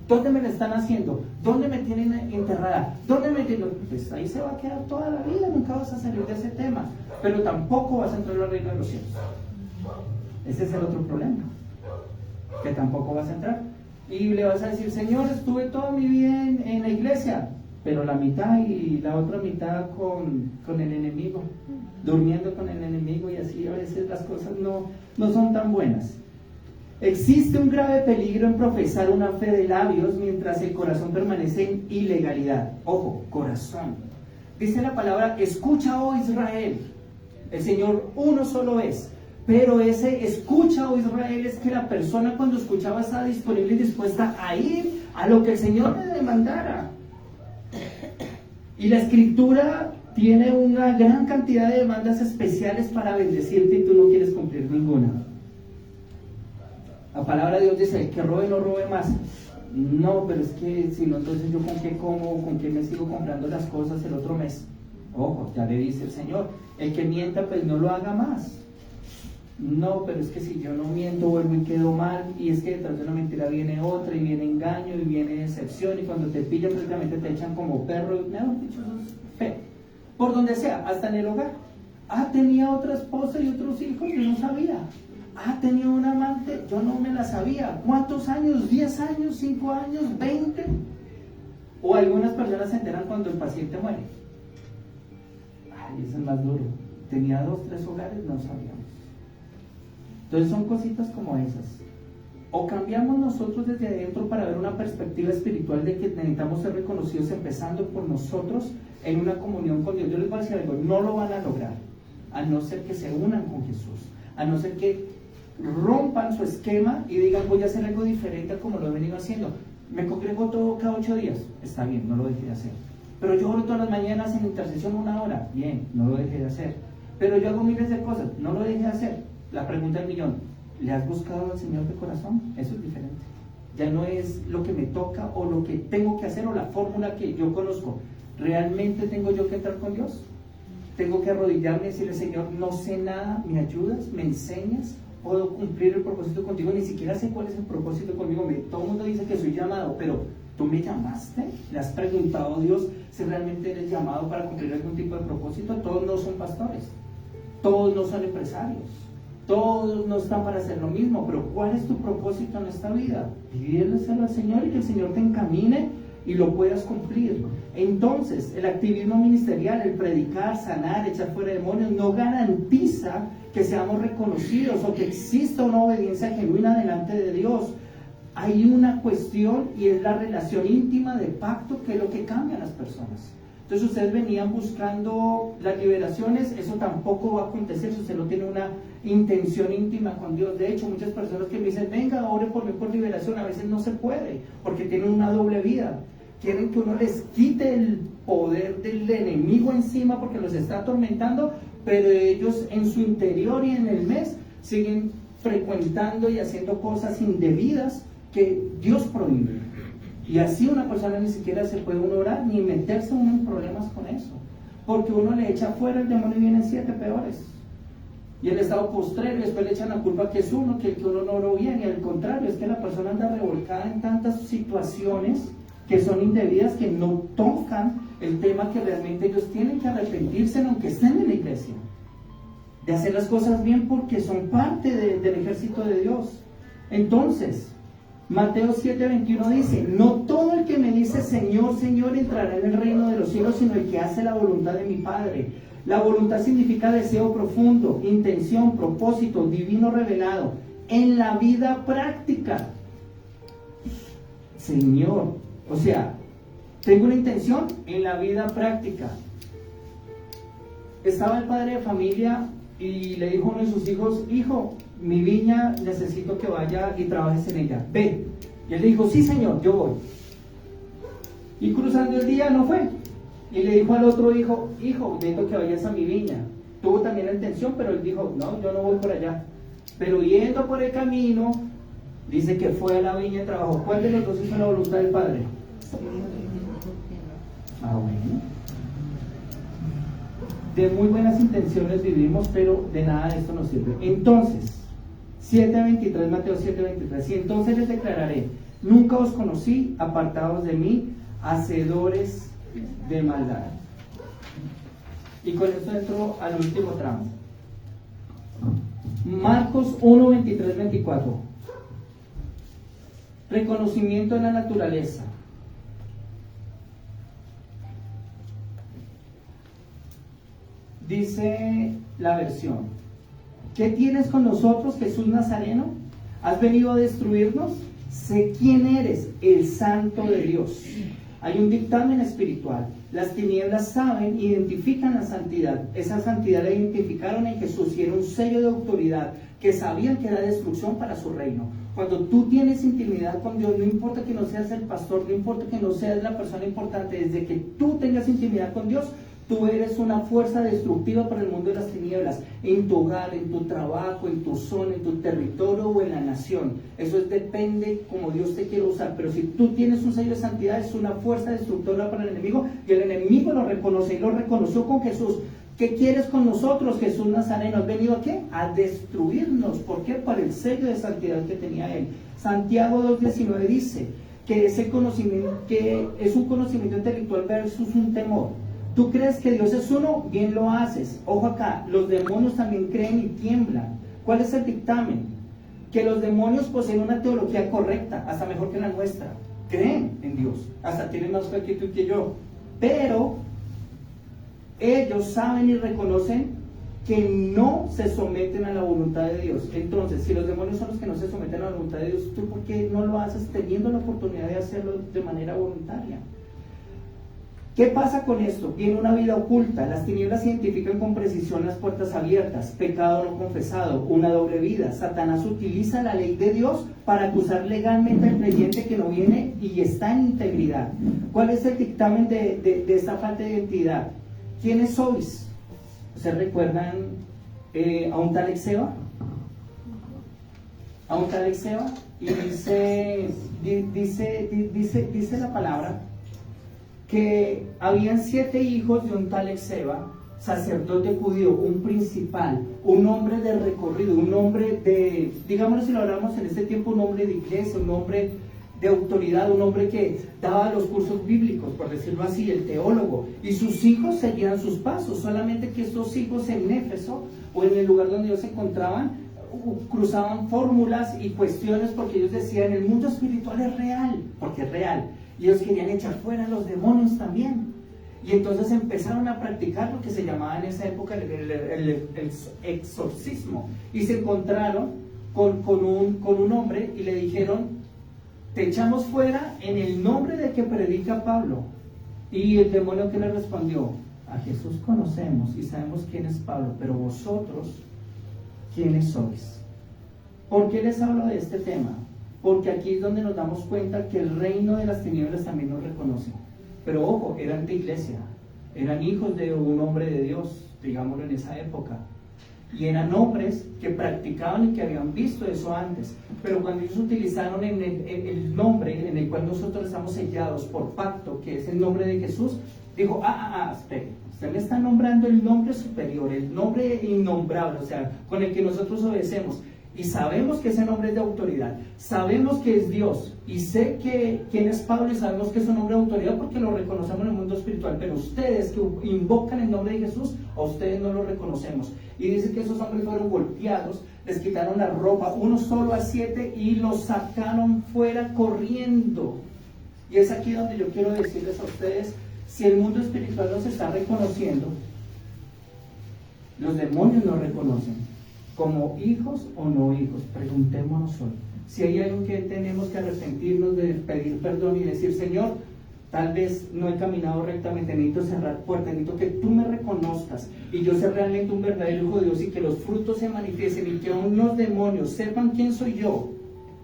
¿Dónde me lo están haciendo? ¿Dónde me tienen enterrada? ¿Dónde me tienen? Pues ahí se va a quedar toda la vida, nunca vas a salir de ese tema, pero tampoco vas a entrar al reino de los cielos. Ese es el otro problema, que tampoco vas a entrar. Y le vas a decir: Señor, estuve toda mi vida en la iglesia, pero la mitad y la otra mitad con el enemigo, durmiendo con el enemigo, y así a veces las cosas no son tan buenas. Existe un grave peligro en profesar una fe de labios mientras el corazón permanece en ilegalidad. Ojo, corazón. Dice la palabra: escucha, oh Israel, el Señor uno solo es. Pero ese escucha, oh Israel, es que la persona cuando escuchaba estaba disponible y dispuesta a ir a lo que el Señor le demandara. Y la Escritura tiene una gran cantidad de demandas especiales para bendecirte, y tú no quieres cumplir ninguna. La palabra de Dios dice: el que robe no robe más. No, pero es que si no, entonces yo con qué como, con qué me sigo comprando las cosas el otro mes. Ojo, ya le dice el Señor: el que mienta, pues no lo haga más. No, pero es que si yo no miento, vuelvo y quedo mal, y es que detrás de una mentira viene otra, y viene engaño, y viene decepción, y cuando te pillan prácticamente te echan como perro, y mejor dicho, eso es fe. Por donde sea, hasta en el hogar. Ah, tenía otra esposa y otros hijos, yo no sabía. Ah, tenía un amante, yo no me la sabía. ¿Cuántos años? ¿10 años? ¿5 años? ¿20? O algunas personas se enteran cuando el paciente muere. Ay, eso es más duro. Tenía 2, 3 hogares, no sabíamos. Entonces son cositas como esas. O cambiamos nosotros desde adentro para ver una perspectiva espiritual de que necesitamos ser reconocidos empezando por nosotros en una comunión con Dios. Yo les voy a decir algo, no lo van a lograr a no ser que se unan con Jesús, a no ser que rompan su esquema y digan voy a hacer algo diferente a como lo he venido haciendo. Me congrego todo cada 8 días, está bien, no lo dejé de hacer. Pero yo oro todas las mañanas en intercesión 1 hora, bien, no lo dejé de hacer. Pero yo hago miles de cosas, no lo dejé de hacer. La pregunta del millón, ¿le has buscado al Señor de corazón? Eso es diferente. Ya no es lo que me toca o lo que tengo que hacer o la fórmula que yo conozco. ¿Realmente tengo yo que entrar con Dios? Tengo que arrodillarme y decirle, Señor, no sé nada, ¿me ayudas? ¿Me enseñas? ¿Puedo cumplir el propósito contigo? Ni siquiera sé cuál es el propósito conmigo. Todo el mundo dice que soy llamado, pero ¿tú me llamaste? ¿Le has preguntado a Dios si realmente eres llamado para cumplir algún tipo de propósito? Todos no son pastores, todos no son empresarios, todos no están para hacer lo mismo, pero ¿cuál es tu propósito en esta vida? Pídeselo al Señor y que el Señor te encamine y lo puedas cumplir. Entonces, el activismo ministerial, el predicar, sanar, echar fuera demonios, no garantiza que seamos reconocidos o que exista una obediencia genuina delante de Dios. Hay una cuestión y es la relación íntima de pacto que es lo que cambia a las personas. Entonces ustedes venían buscando las liberaciones, eso tampoco va a acontecer si usted no tiene una intención íntima con Dios. De hecho, muchas personas que me dicen, venga, ore por mí por liberación, a veces no se puede, porque tienen una doble vida. Quieren que uno les quite el poder del enemigo encima porque los está atormentando, pero ellos en su interior y en el mes siguen frecuentando y haciendo cosas indebidas que Dios prohíbe. Y así una persona ni siquiera se puede uno orar ni meterse uno en problemas con eso, porque uno le echa fuera el demonio y vienen 7 peores. Y el estado postrero, y después le echan la culpa que es uno, que uno no oró bien, y al contrario, es que la persona anda revolcada en tantas situaciones que son indebidas, que no tocan el tema que realmente ellos tienen que arrepentirse, aunque estén en la iglesia, de hacer las cosas bien porque son parte del ejército de Dios. Entonces, Mateo 7:21 dice, no todo el que me dice Señor, Señor entrará en el reino de los cielos, sino el que hace la voluntad de mi Padre. La voluntad significa deseo profundo, intención, propósito divino revelado en la vida práctica. Señor, o sea, tengo una intención en la vida práctica. Estaba el padre de familia y le dijo a uno de sus hijos, hijo, mi viña necesito que vaya y trabajes en ella, ve. Y él le dijo, sí señor, yo voy. Y cruzando el día no fue. Y le dijo al otro hijo, hijo, necesito que vayas a mi viña. Tuvo también la intención, pero él dijo, no, yo no voy por allá. Pero yendo por el camino, dice que fue a la viña y trabajó. ¿Cuál de los dos hizo la voluntad del Padre? Ah, bueno. De muy buenas intenciones vivimos, pero de nada de esto nos sirve. Entonces, 7:23, Mateo 7:23, y entonces les declararé, nunca os conocí, apartados de mí, hacedores de maldad. Y con esto entro al último tramo. Marcos 1:23-24. Reconocimiento de la naturaleza. Dice la versión, ¿qué tienes con nosotros, Jesús Nazareno? ¿Has venido a destruirnos? Sé quién eres, el Santo de Dios. Hay un dictamen espiritual. Las tinieblas saben, identifican la santidad. Esa santidad la identificaron en Jesús y era un sello de autoridad que sabían que era destrucción para su reino. Cuando tú tienes intimidad con Dios, no importa que no seas el pastor, no importa que no seas la persona importante, desde que tú tengas intimidad con Dios, tú eres una fuerza destructiva para el mundo de las tinieblas, en tu hogar, en tu trabajo, en tu zona, en tu territorio o en la nación. Eso depende como Dios te quiere usar, pero si tú tienes un sello de santidad, es una fuerza destructora para el enemigo, y el enemigo lo reconoce, y lo reconoció con Jesús. ¿Qué quieres con nosotros, Jesús Nazareno? ¿Has venido a qué? A destruirnos. ¿Por qué? Por el sello de santidad que tenía él. Santiago 2:19 dice que ese conocimiento, que es un conocimiento intelectual versus un temor. Tú crees que Dios es uno, bien lo haces. Ojo acá, los demonios también creen y tiemblan. ¿Cuál es el dictamen? Que los demonios poseen una teología correcta, hasta mejor que la nuestra. Creen en Dios, hasta tienen más fe que tú y que yo. Pero ellos saben y reconocen que no se someten a la voluntad de Dios. Entonces, si los demonios son los que no se someten a la voluntad de Dios, ¿tú por qué no lo haces teniendo la oportunidad de hacerlo de manera voluntaria? ¿Qué pasa con esto? Viene una vida oculta. Las tinieblas identifican con precisión las puertas abiertas, pecado no confesado, una doble vida. Satanás utiliza la ley de Dios para acusar legalmente al creyente que no viene y está en integridad. ¿Cuál es el dictamen de esta falta de identidad? ¿Quiénes sois? ¿Ustedes recuerdan a un tal Exeba? A un tal Exeba, y dice la palabra que habían 7 hijos de un tal Exeba, sacerdote judío, un principal, un hombre de recorrido, un hombre de, digámoslo si lo hablamos en este tiempo, un hombre de iglesia, un hombre de autoridad, un hombre que daba los cursos bíblicos, por decirlo así, el teólogo, y sus hijos seguían sus pasos, solamente que estos hijos en Éfeso, o en el lugar donde ellos se encontraban, cruzaban fórmulas y cuestiones, porque ellos decían, el mundo espiritual es real, porque es real, y ellos querían echar fuera a los demonios también. Y entonces empezaron a practicar lo que se llamaba en esa época el exorcismo, y se encontraron con un hombre y le dijeron, te echamos fuera en el nombre de que predica Pablo. Y el demonio, que le respondió, a Jesús conocemos y sabemos quién es Pablo, pero vosotros, ¿quiénes sois? ¿Por qué les hablo de este tema? Porque aquí es donde nos damos cuenta que el reino de las tinieblas también nos reconoce. Pero ojo, eran de iglesia, eran hijos de un hombre de Dios, digámoslo en esa época, y eran hombres que practicaban y que habían visto eso antes. Pero cuando ellos utilizaron el nombre en el cual nosotros estamos sellados por pacto, que es el nombre de Jesús, dijo, espere, usted me está nombrando el nombre superior, el nombre innombrable, o sea, con el que nosotros obedecemos. Y sabemos que ese nombre es de autoridad, sabemos que es Dios, y sé quién es Pablo, y sabemos que es un nombre de autoridad porque lo reconocemos en el mundo espiritual, pero ustedes que invocan el nombre de Jesús, a ustedes no lo reconocemos. Y dice que esos hombres fueron golpeados, les quitaron la ropa, uno solo a 7, y los sacaron fuera corriendo. Y es aquí donde yo quiero decirles a ustedes, si el mundo espiritual nos está reconociendo, los demonios nos reconocen como hijos o no hijos. Preguntémonos hoy si hay algo que tenemos que arrepentirnos, de pedir perdón y decir, Señor, tal vez no he caminado rectamente, necesito cerrar puertas, necesito que tú me reconozcas y yo sea realmente un verdadero hijo de Dios, y que los frutos se manifiesten y que unos demonios sepan quién soy yo,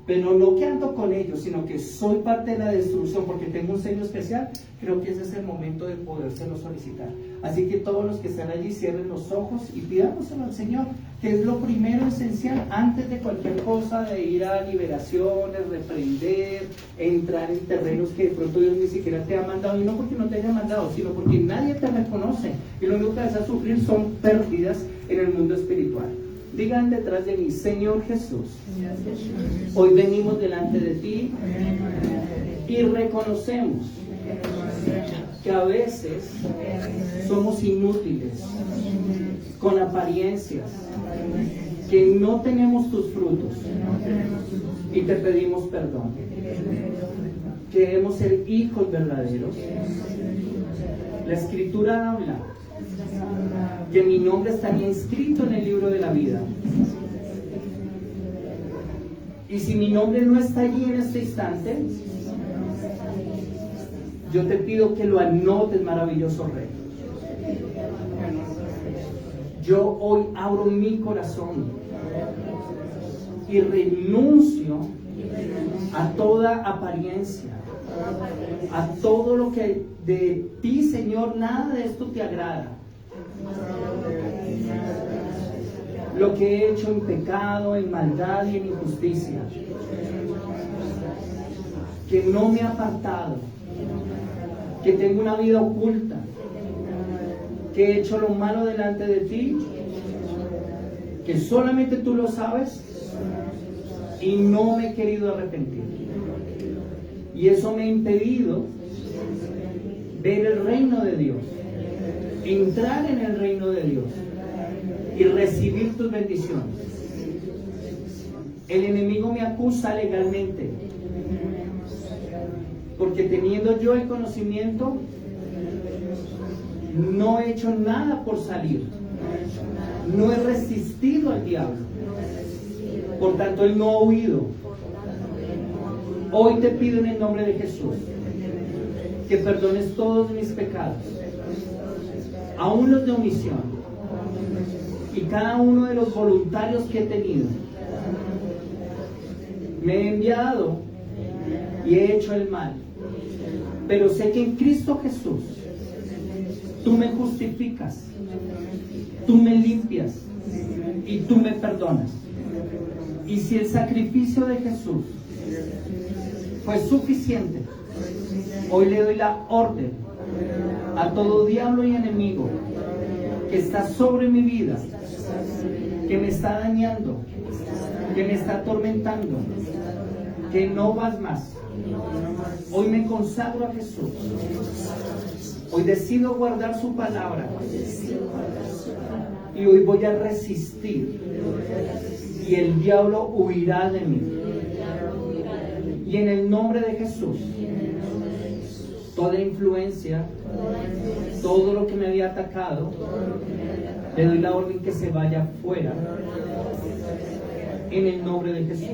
pero no que ando con ellos, sino que soy parte de la destrucción porque tengo un sello especial. Creo que ese es el momento de podérselo solicitar. Así que todos los que están allí cierren los ojos y pidámoselo al Señor, que es lo primero esencial antes de cualquier cosa, de ir a liberaciones, reprender, entrar en terrenos que de pronto Dios ni siquiera te ha mandado, y no porque no te haya mandado, sino porque nadie te reconoce, y lo único que vas a sufrir son pérdidas en el mundo espiritual. Digan detrás de mí, Señor Jesús, hoy venimos delante de ti y reconocemos que a veces somos inútiles, con apariencias, que no tenemos tus frutos, y te pedimos perdón. Queremos ser hijos verdaderos. La Escritura habla que mi nombre estaría inscrito en el libro de la vida. Y si mi nombre no está allí en este instante, yo te pido que lo anotes, maravilloso Rey. Yo hoy abro mi corazón y renuncio a toda apariencia, a todo lo que de ti, Señor, nada de esto te agrada. Lo que he hecho en pecado, en maldad y en injusticia, que no me ha apartado, que tengo una vida oculta, que he hecho lo malo delante de ti, que solamente tú lo sabes, y no me he querido arrepentir. Y eso me ha impedido ver el reino de Dios, entrar en el reino de Dios y recibir tus bendiciones. El enemigo me acusa legalmente, porque teniendo yo el conocimiento, no he hecho nada por salir. No he resistido al diablo. Por tanto, él no ha huido. Hoy te pido en el nombre de Jesús que perdones todos mis pecados, aún los de omisión, y cada uno de los voluntarios que he tenido. Me he enviado y he hecho el mal, pero sé que en Cristo Jesús tú me justificas, tú me limpias y tú me perdonas. Y si el sacrificio de Jesús fue suficiente, hoy le doy la orden a todo diablo y enemigo que está sobre mi vida, que me está dañando, que me está atormentando, que no vas más. Hoy me consagro a Jesús. Hoy decido guardar su palabra. Y hoy voy a resistir. Y el diablo huirá de mí. Y en el nombre de Jesús, toda influencia, todo lo que me había atacado, le doy la orden que se vaya fuera. En el nombre de Jesús.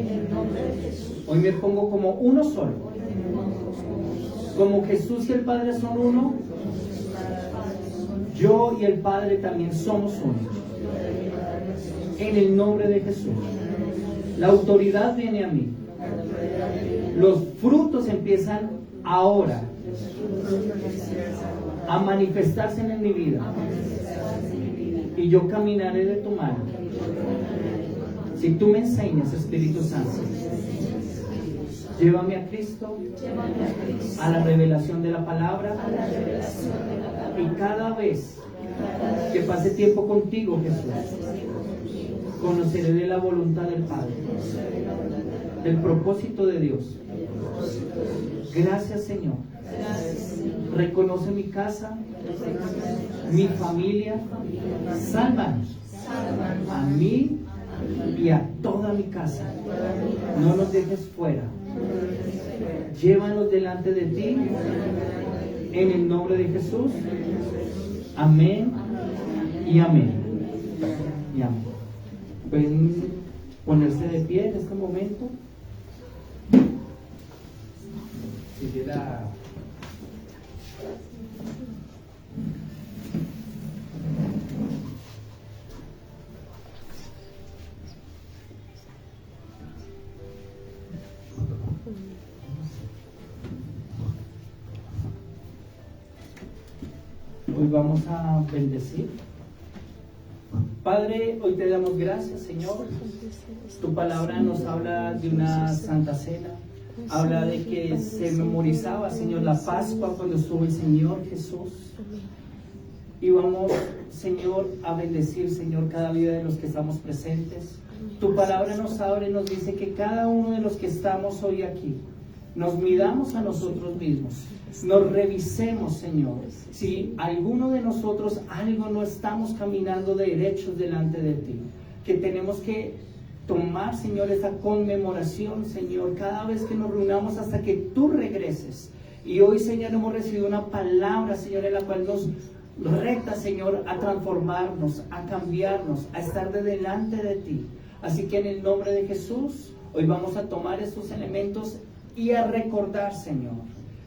Hoy me pongo como uno solo. Como Jesús y el Padre son uno, yo y el Padre también somos uno. En el nombre de Jesús. La autoridad viene a mí. Los frutos empiezan ahora a manifestarse en mi vida. Y yo caminaré de tu mano. Si tú me enseñas, Espíritu Santo, llévame a Cristo, a la revelación de la palabra, y cada vez que pase tiempo contigo, Jesús, conoceré de la voluntad del Padre, del propósito de Dios. Gracias, Señor. Reconoce mi casa, mi familia. Sálvanos a mí y a toda mi casa. No nos dejes fuera. Llévanos delante de ti. En el nombre de Jesús. Amén y amén. Y amén. Pueden ponerse de pie en este momento. Si quiera. Hoy vamos a bendecir. Padre, hoy te damos gracias, Señor. Tu palabra nos habla de una santa cena. Habla de que se memorizaba, Señor, la Pascua cuando estuvo el Señor Jesús. Y vamos, Señor, a bendecir, Señor, cada vida de los que estamos presentes. Tu palabra nos abre y nos dice que cada uno de los que estamos hoy aquí, nos miramos a nosotros mismos, nos revisemos, Señor, si alguno de nosotros algo no estamos caminando derechos delante de ti, que tenemos que tomar, Señor, esa conmemoración, Señor, cada vez que nos reunamos hasta que tú regreses. Y hoy, Señor, hemos recibido una palabra, Señor, en la cual nos reta, Señor, a transformarnos, a cambiarnos, a estar de delante de ti. Así que en el nombre de Jesús, hoy vamos a tomar estos elementos y a recordar, Señor,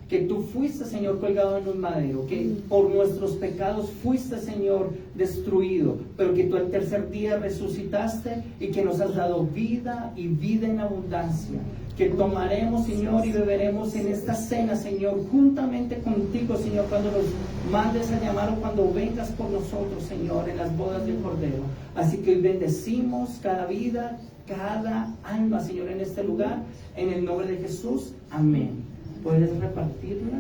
que tú fuiste, Señor, colgado en un madero, que por nuestros pecados fuiste, Señor, destruido, pero que tú al tercer día resucitaste y que nos has dado vida y vida en abundancia, que tomaremos, Señor, y beberemos en esta cena, Señor, juntamente contigo, Señor, cuando nos mandes a llamar o cuando vengas por nosotros, Señor, en las bodas del Cordero. Así que hoy bendecimos cada vida, cada alma, Señor, en este lugar, en el nombre de Jesús. Amén. ¿Puedes repartirla?